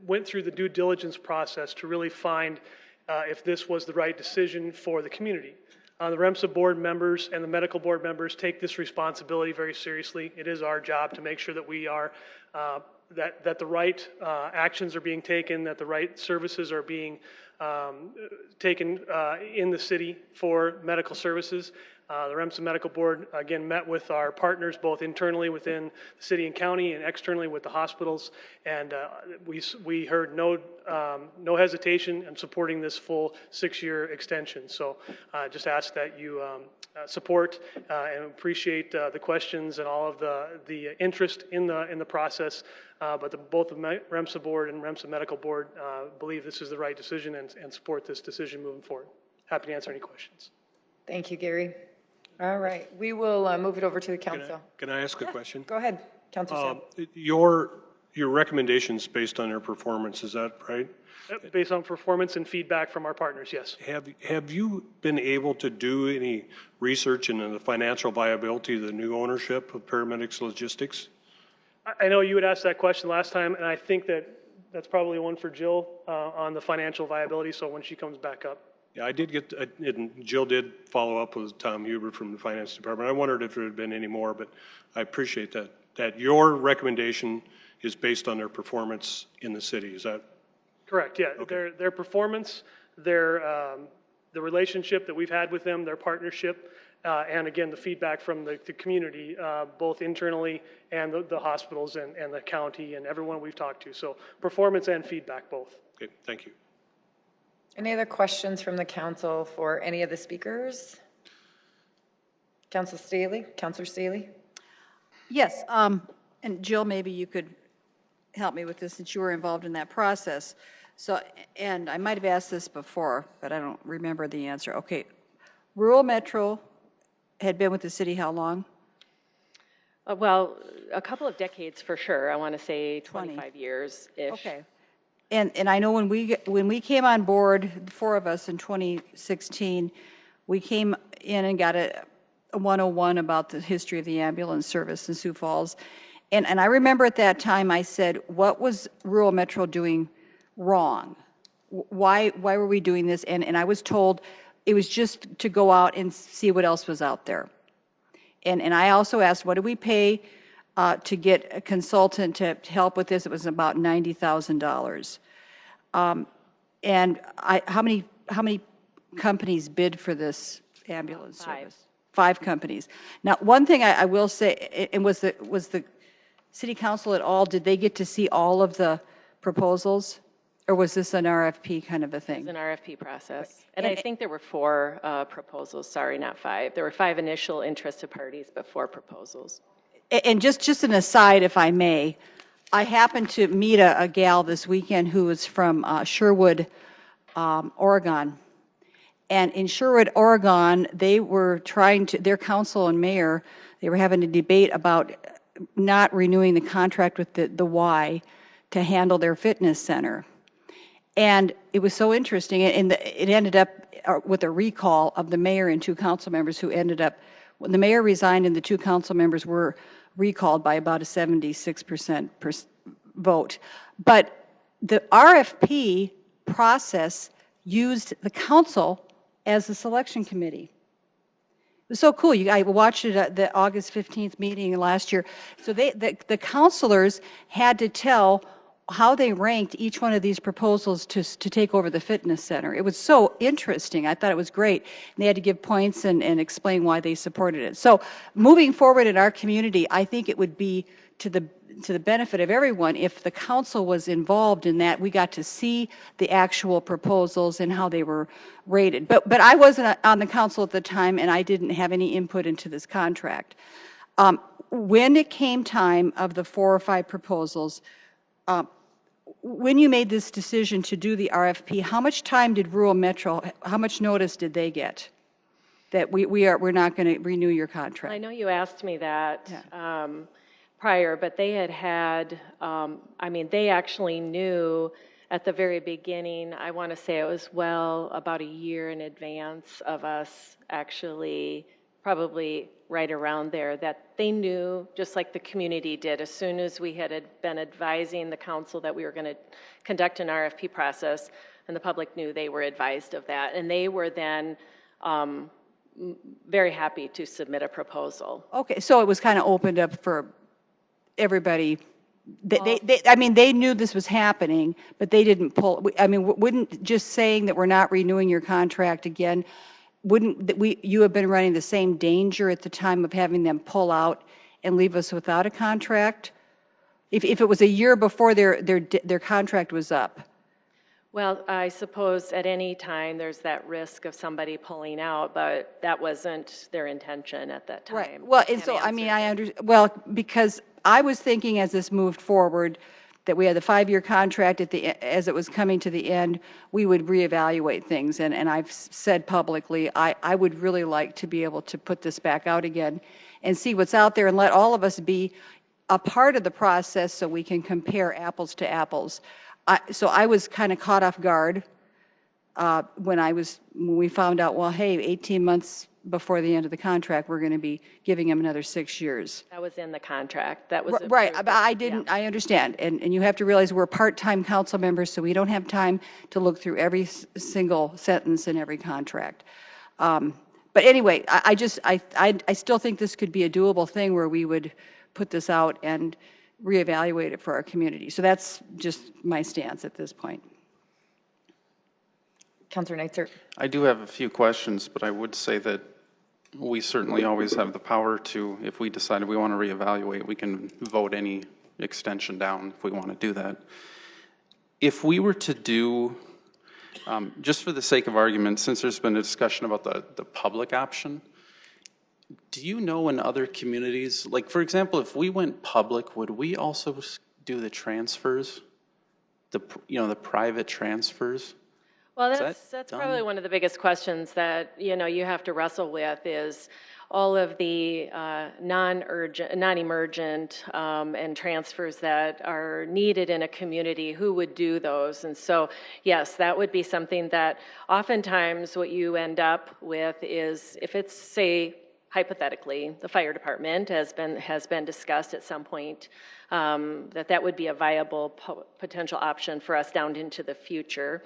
went through the due diligence process to really find if this was the right decision for the community. The REMSA Board members and the medical board members take this responsibility very seriously. It is our job to make sure that we are, that the right actions are being taken, that the right services are being taken in the city for medical services. The REMSA Medical Board, again, met with our partners both internally within the city and county and externally with the hospitals, and we heard no hesitation in supporting this full 6-year extension. So just ask that you support and appreciate the questions and all of the interest in the process, but both the REMSA Board and REMSA Medical Board believe this is the right decision and support this decision moving forward. Happy to answer any questions. Thank you, Gary. All right, we will move it over to the council. Can I ask a question? Go ahead, Councilor Sam. your recommendations based on their performance, is that right? Based on performance and feedback from our partners, yes. Have you been able to do any research into the financial viability of the new ownership of Paramedics Logistics? I know you had asked that question last time, and I think that's probably one for Jill on the financial viability, so when she comes back up. Yeah, I did get, and Jill did follow up with Tom Huber from the Finance Department. I wondered if there had been any more, but I appreciate that your recommendation is based on their performance in the city. Is that? Correct, yeah. Okay. Their performance, the relationship that we've had with them, their partnership, and again, the feedback from the community, both internally and the hospitals and the county and everyone we've talked to. So performance and feedback both. Okay, thank you. Any other questions from the council for any of the speakers? Councilor Staley? Yes, and Jill, maybe you could help me with this since you were involved in that process. So, and I might have asked this before, but I don't remember the answer. Okay, Rural Metro had been with the city how long? Well, a couple of decades for sure. I want to say 25 years-ish. Okay. And I know when we came on board, the four of us in 2016, we came in and got a 101 about the history of the ambulance service in Sioux Falls. And I remember at that time I said, what was Rural Metro doing wrong? Why were we doing this? And I was told it was just to go out and see what else was out there. And I also asked, what do we pay to get a consultant to help with this? It was about $90,000. And how many companies bid for this ambulance service? 5 companies. Now, one thing I will say, and was the city council at all, did they get to see all of the proposals? Or was this an RFP kind of a thing? It was an RFP process. And I think there were 4 proposals, sorry, not 5. There were 5 initial interested parties, but 4 proposals. And just an aside, if I may, I happened to meet a gal this weekend who was from Sherwood, Oregon. And in Sherwood, Oregon, they were their council and mayor, they were having a debate about not renewing the contract with the Y to handle their fitness center. And it was so interesting, and it ended up with a recall of the mayor and 2 council members who ended up, when the mayor resigned and the 2 council members were recalled by about a 76% vote. But the RFP process used the council as the selection committee. It was so cool. I watched it at the August 15th meeting last year. So the councilors had to tell how they ranked each one of these proposals to take over the fitness center. It was so interesting. I thought it was great. And they had to give points and explain why they supported it. So moving forward in our community, I think it would be to the benefit of everyone if the council was involved in that. We got to see the actual proposals and how they were rated. But I wasn't on the council at the time, and I didn't have any input into this contract. When it came time of the 4 or 5 proposals, when you made this decision to do the RFP, how much time did Rural Metro, how much notice did they get that we're not going to renew your contract? I know you asked me that prior, but they had, they actually knew at the very beginning, I want to say it was about a year in advance of us actually, probably right around there, that they knew, just like the community did, as soon as we had been advising the council that we were going to conduct an RFP process, and the public knew, they were advised of that. And they were then very happy to submit a proposal. Okay, so it was kind of opened up for everybody. They knew this was happening, but they didn't pull. Wouldn't just saying that we're not renewing your contract again, wouldn't you have been running the same danger at the time of having them pull out and leave us without a contract? If it was a year before their contract was up? Well, I suppose at any time there's that risk of somebody pulling out, but that wasn't their intention at that time. Right. Well, and so I understand. Well, because I was thinking as this moved forward that we had the 5-year contract as it was coming to the end, we would reevaluate things. And I've said publicly, I would really like to be able to put this back out again and see what's out there and let all of us be a part of the process so we can compare apples to apples. So I was kind of caught off guard when we found out, well, hey, 18 months before the end of the contract, we're going to be giving them another 6 years. That was in the contract. That was Right, approved. but I didn't, I understand. And you have to realize we're part-time council members, so we don't have time to look through every single sentence in every contract. But anyway, I still think this could be a doable thing where we would put this out and reevaluate it for our community. So that's just my stance at this point. Councilor Neitzer. I do have a few questions, but I would say that we certainly always have the power to, if we decide we want to reevaluate, we can vote any extension down if we want to do that. If we were to do, just for the sake of argument, since there's been a discussion about the public option, do you know in other communities, like for example, if we went public, would we also do the transfers, the private transfers? Well, that's probably one of the biggest questions that, you have to wrestle with is all of the non-emergent and transfers that are needed in a community. Who would do those? And so, yes, that would be something that oftentimes what you end up with is, if it's, say, hypothetically, the fire department has been discussed at some point, that would be a viable potential option for us down into the future.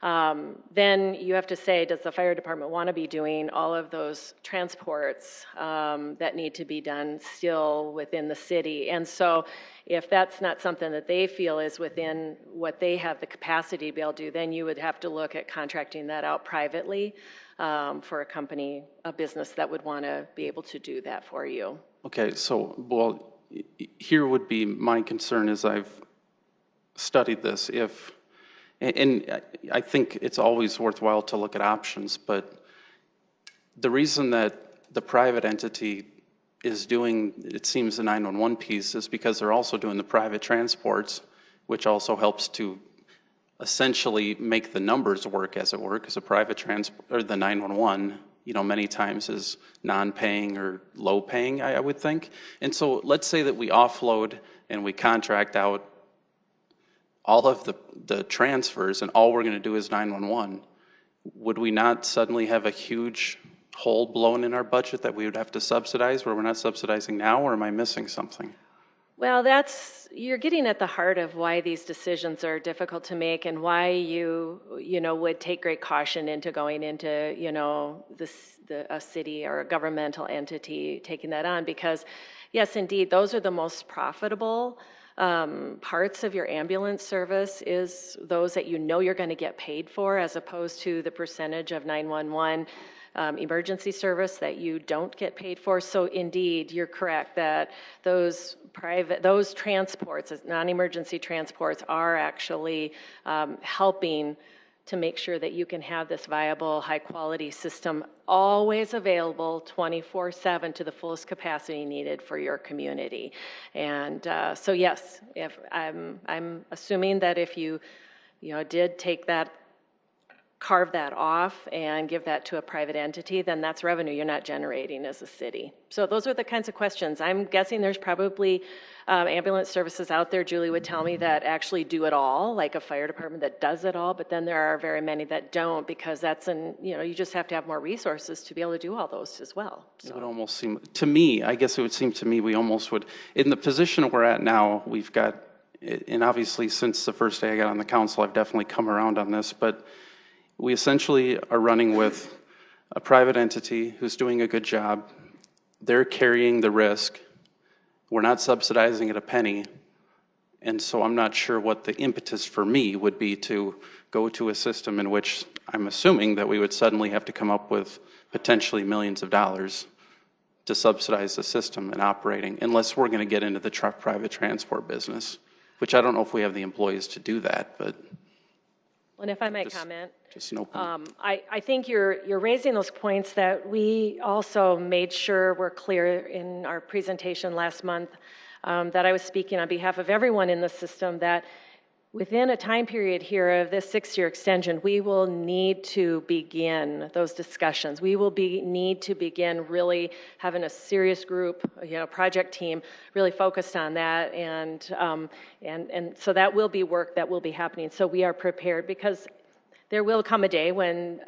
Then you have to say, does the fire department want to be doing all of those transports that need to be done still within the city? And so if that's not something that they feel is within what they have the capacity to be able to do, then you would have to look at contracting that out privately for a company, a business that would want to be able to do that for you. Okay, so, well, here would be my concern as I've studied this. And I think it's always worthwhile to look at options, but the reason that the private entity is doing, it seems, the 911 piece is because they're also doing the private transports, which also helps to essentially make the numbers work, as it were, because a private or the 911, many times is non-paying or low-paying, I would think. And so let's say that we offload and we contract out all of the transfers and all we're going to do is 911. Would we not suddenly have a huge hole blown in our budget that we would have to subsidize where we're not subsidizing now, or am I missing something? Well, you're getting at the heart of why these decisions are difficult to make and why you would take great caution into going into, a city or a governmental entity taking that on, because yes, indeed, those are the most profitable parts of your ambulance service, is those that you're going to get paid for, as opposed to the percentage of 911 emergency service that you don't get paid for. So indeed, you're correct that those transports, non-emergency transports, are actually helping to make sure that you can have this viable, high-quality system always available 24/7 to the fullest capacity needed for your community. And so yes, if I'm assuming that if you did take that, carve that off and give that to a private entity, then that's revenue you're not generating as a city. So those are the kinds of questions. I'm guessing there's probably ambulance services out there, Julie would tell me, that actually do it all, like a fire department that does it all, but then there are very many that don't, because you just have to have more resources to be able to do all those as well. So. It would almost seem, to me, I guess it would seem to me we almost would, in the position we're at now, we've got, and obviously since the first day I got on the council, I've definitely come around on this, but we essentially are running with a private entity who's doing a good job. They're carrying the risk. We're not subsidizing it a penny. And so I'm not sure what the impetus for me would be to go to a system in which I'm assuming that we would suddenly have to come up with potentially millions of dollars to subsidize the system and operating, unless we're going to get into the private transport business, which I don't know if we have the employees to do that, but. And if I might comment, just no I think you're raising those points that we also made sure were clear in our presentation last month, that I was speaking on behalf of everyone in the system, that within a time period here of this 6-year extension, we will need to begin those discussions. We will need to begin really having a serious group, project team, really focused on that, and so that will be work that will be happening. So we are prepared, because there will come a day when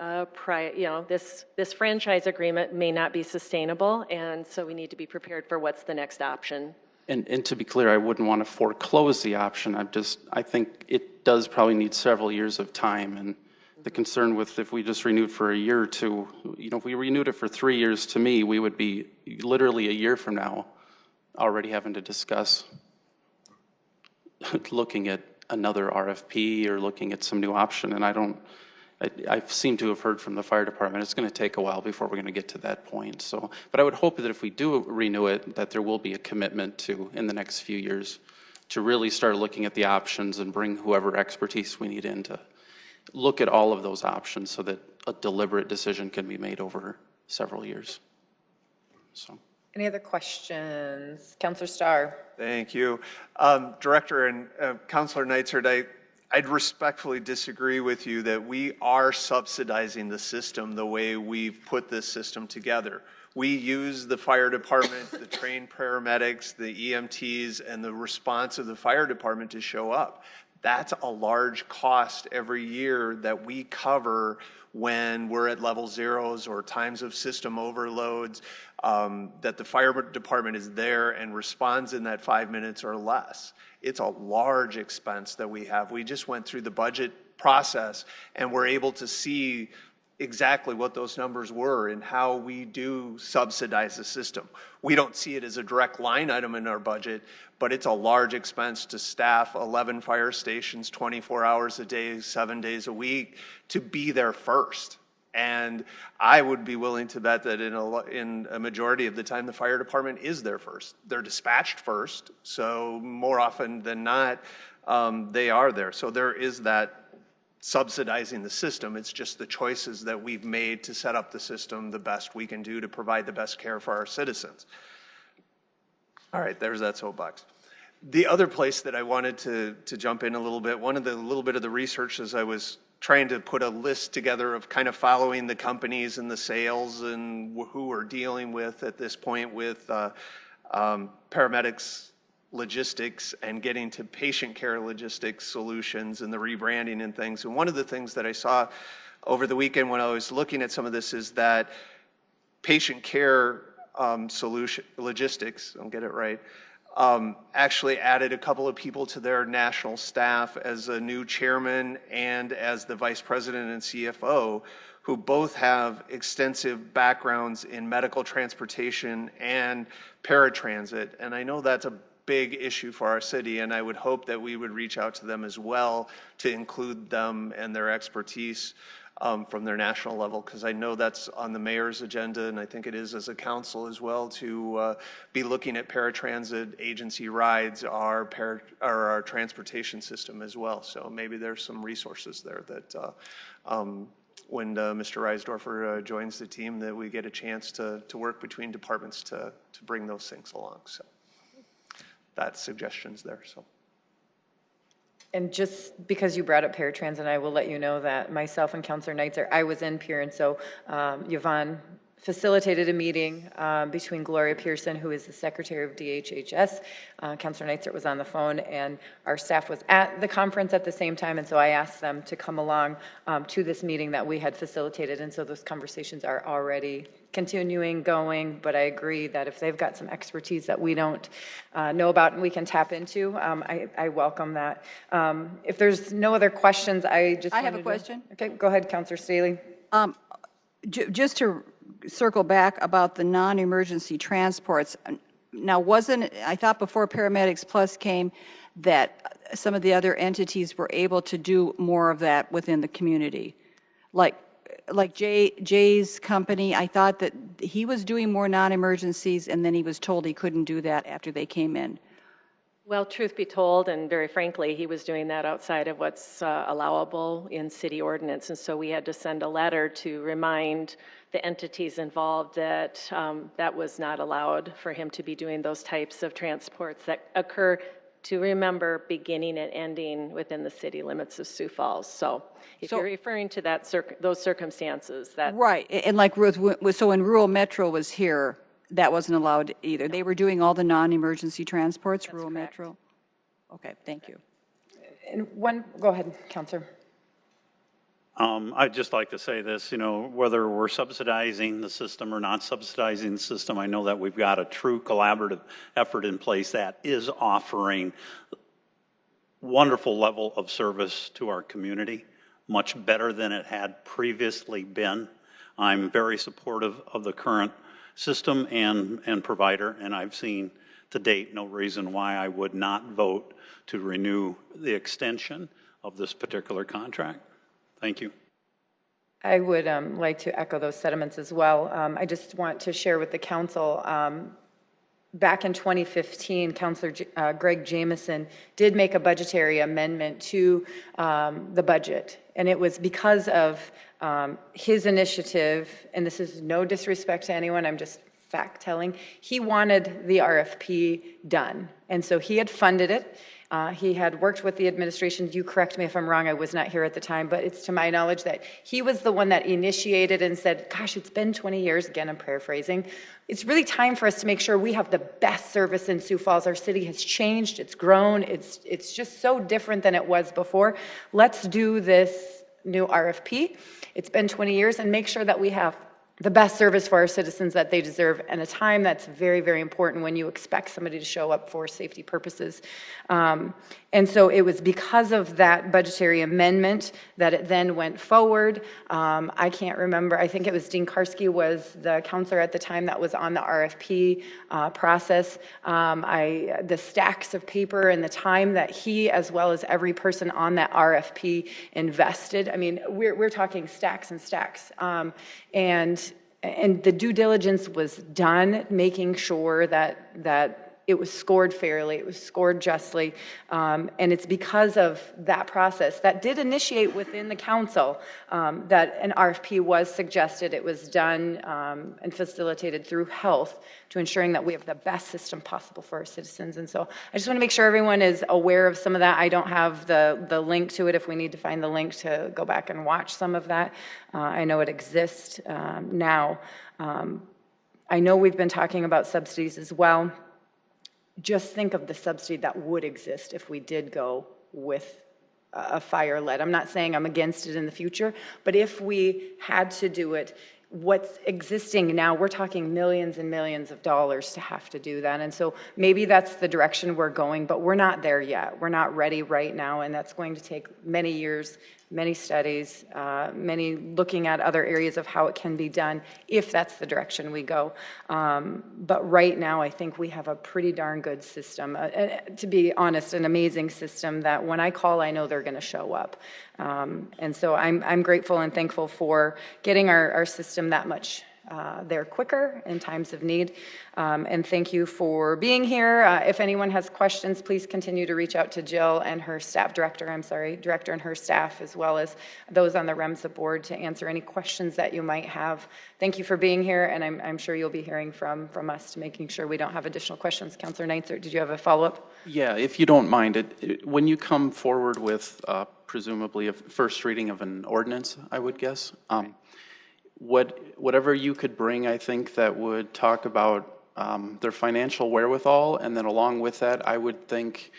this franchise agreement may not be sustainable, and so we need to be prepared for what's the next option. And to be clear, I wouldn't want to foreclose the option. I think it does probably need several years of time. And the concern with if we just renewed for a year or two, if we renewed it for 3 years, to me, we would be literally a year from now already having to discuss looking at another RFP or looking at some new option. And I seem to have heard from the fire department it's going to take a while before we're going to get to that point. So, but I would hope that if we do renew it, that there will be a commitment to, in the next few years, to really start looking at the options and bring whoever expertise we need in to look at all of those options so that a deliberate decision can be made over several years. So. Any other questions? Councilor Starr. Thank you. Director and Councilor Neitzert, I'd respectfully disagree with you that we are subsidizing the system the way we've put this system together. We use the fire department, the trained paramedics, the EMTs, and the response of the fire department to show up. That's a large cost every year that we cover when we're at level zeros or times of system overloads, that the fire department is there and responds in that 5 minutes or less. It's a large expense that we have. We just went through the budget process and we're able to see exactly what those numbers were and how we do subsidize the system. We don't see it as a direct line item in our budget, but it's a large expense to staff 11 fire stations 24 hours a day, 7 days a week, to be there first. And I would be willing to bet that in a majority of the time, the fire department is there first. They're dispatched first, so more often than not, they are there. So there is that subsidizing the system. It's just the choices that we've made to set up the system the best we can do to provide the best care for our citizens. All right, there's that soapbox. The other place that I wanted to jump in a little bit, little bit of the research as I was trying to put a list together of kind of following the companies and the sales and who we're dealing with at this point with paramedics, logistics, and getting to patient care logistics solutions and the rebranding and things. And one of the things that I saw over the weekend when I was looking at some of this is that patient care solution logistics, I'll get it right, actually added a couple of people to their national staff as a new chairman and as the vice president and CFO, who both have extensive backgrounds in medical transportation and paratransit. And I know that's a big issue for our city, and I would hope that we would reach out to them as well to include them and their expertise from their national level, because I know that's on the mayor's agenda, and I think it is as a council as well, to be looking at paratransit agency rides, our transportation system as well. So maybe there's some resources there that when Mr. Reisdorfer joins the team, that we get a chance to work between departments to bring those things along. So that's suggestions there. So. And just because you brought up paratransit, I will let you know that myself and Councilor Neitzert, I was in Pierre, and so Yvonne facilitated a meeting between Gloria Pearson, who is the secretary of DHHS. Councilor Neitzert was on the phone, and our staff was at the conference at the same time, and so I asked them to come along to this meeting that we had facilitated, and so those conversations are already continuing, going, but I agree that if they've got some expertise that we don't know about and we can tap into, I welcome that. If there's no other questions, I have a question. Okay, go ahead, Councilor Staley. Just to circle back about the non-emergency transports. Now, I thought before Paramedics Plus came that some of the other entities were able to do more of that within the community. Like Jay's company, I thought that he was doing more non-emergencies, and then he was told he couldn't do that after they came in. Well, truth be told, and very frankly, he was doing that outside of what's allowable in city ordinance, and so we had to send a letter to remind the entities involved that that was not allowed for him to be doing those types of transports that occur to remember beginning and ending within the city limits of Sioux Falls. So if you're referring to that those circumstances, that Right, and like Ruth, so when rural metro was here, that wasn't allowed either. They were doing all the non-emergency transports, rural metro? Okay, thank you. And go ahead, Counselor. I'd just like to say this, whether we're subsidizing the system or not subsidizing the system, I know that we've got a true collaborative effort in place that is offering wonderful level of service to our community, much better than it had previously been. I'm very supportive of the current system and provider, and I've seen to date no reason why I would not vote to renew the extension of this particular contract. Thank you. I would like to echo those sentiments as well. I just want to share with the council, back in 2015, Councilor Greg Jameson did make a budgetary amendment to the budget. And it was because of his initiative, and this is no disrespect to anyone, I'm just fact-telling, he wanted the RFP done. And so he had funded it. He had worked with the administration. You correct me if I'm wrong, I was not here at the time, but it's to my knowledge that he was the one that initiated and said, gosh, it's been 20 years, again, I'm paraphrasing. It's really time for us to make sure we have the best service in Sioux Falls. Our city has changed, it's grown, it's just so different than it was before. Let's do this new RFP. It's been 20 years and make sure that we have the best service for our citizens that they deserve, and a time that's very, very important when you expect somebody to show up for safety purposes. And so it was because of that budgetary amendment that it then went forward. I can't remember, I think it was Dean Karski was the counselor at the time that was on the RFP process. The stacks of paper and the time that he, as well as every person on that RFP invested, I mean, we're talking stacks and stacks. And the due diligence was done, making sure that it was scored fairly, it was scored justly, and it's because of that process that did initiate within the council that an RFP was suggested. It was done and facilitated through health to ensuring that we have the best system possible for our citizens. And so I just want to make sure everyone is aware of some of that. I don't have the link to it if we need to find the link to go back and watch some of that. I know it exists now. I know we've been talking about subsidies as well. Just think of the subsidy that would exist if we did go with a fire lead. I'm not saying I'm against it in the future, but if we had to do it, what's existing now, we're talking millions and millions of dollars to have to do that. And so maybe that's the direction we're going, but we're not there yet. We're not ready right now, and that's going to take many years, many studies, many looking at other areas of how it can be done if that's the direction we go. But right now, I think we have a pretty darn good system. To be honest, an amazing system that when I call, I know they're going to show up. And so I'm grateful and thankful for getting our system that much there quicker in times of need. And thank you for being here. If anyone has questions, please continue to reach out to Jill and her staff, director and her staff, as well as those on the REMSA board to answer any questions that you might have. Thank you for being here, and I'm sure you'll be hearing from us to making sure we don't have additional questions. Councilor Neitzer, did you have a follow-up? Yeah, if you don't mind, when you come forward with presumably a first reading of an ordinance, I would guess, whatever you could bring, I think, that would talk about their financial wherewithal, and then along with that, I would think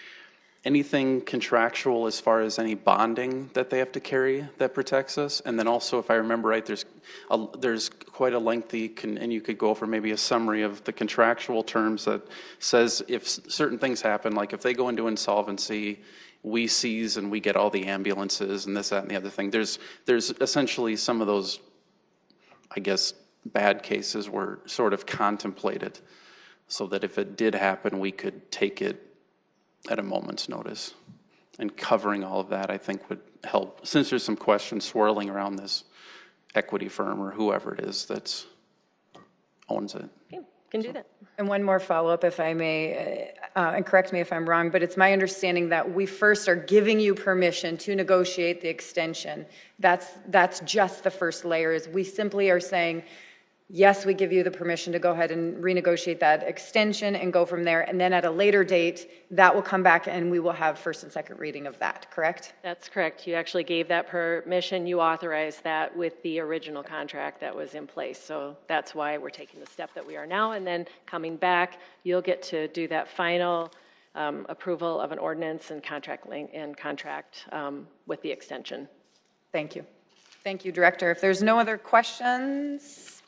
anything contractual as far as any bonding that they have to carry that protects us, and then also, if I remember right, there's quite a lengthy, and you could go over maybe a summary of the contractual terms that says if certain things happen, like if they go into insolvency, we seize and we get all the ambulances and this, that, and the other thing. There's essentially some of those, I guess, bad cases were sort of contemplated so that if it did happen, we could take it at a moment's notice. And covering all of that, I think, would help, since there's some questions swirling around this equity firm or whoever it is that owns it. Okay, can do that. And one more follow-up, if I may, and correct me if I'm wrong, but it's my understanding that we first are giving you permission to negotiate the extension. That's just the first layer, is we simply are saying, yes, we give you the permission to go ahead and renegotiate that extension and go from there. And then at a later date, that will come back and we will have first and second reading of that, correct? That's correct. You actually gave that permission. You authorized that with the original contract that was in place. So that's why we're taking the step that we are now. And then coming back, you'll get to do that final approval of an ordinance and contract with the extension. Thank you. Thank you, Director. If there's no other questions,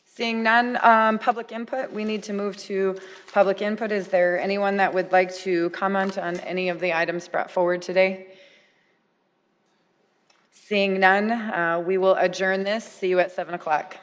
seeing none, public input, we need to move to public input. Is there anyone that would like to comment on any of the items brought forward today? Seeing none, we will adjourn this. See you at 7 o'clock.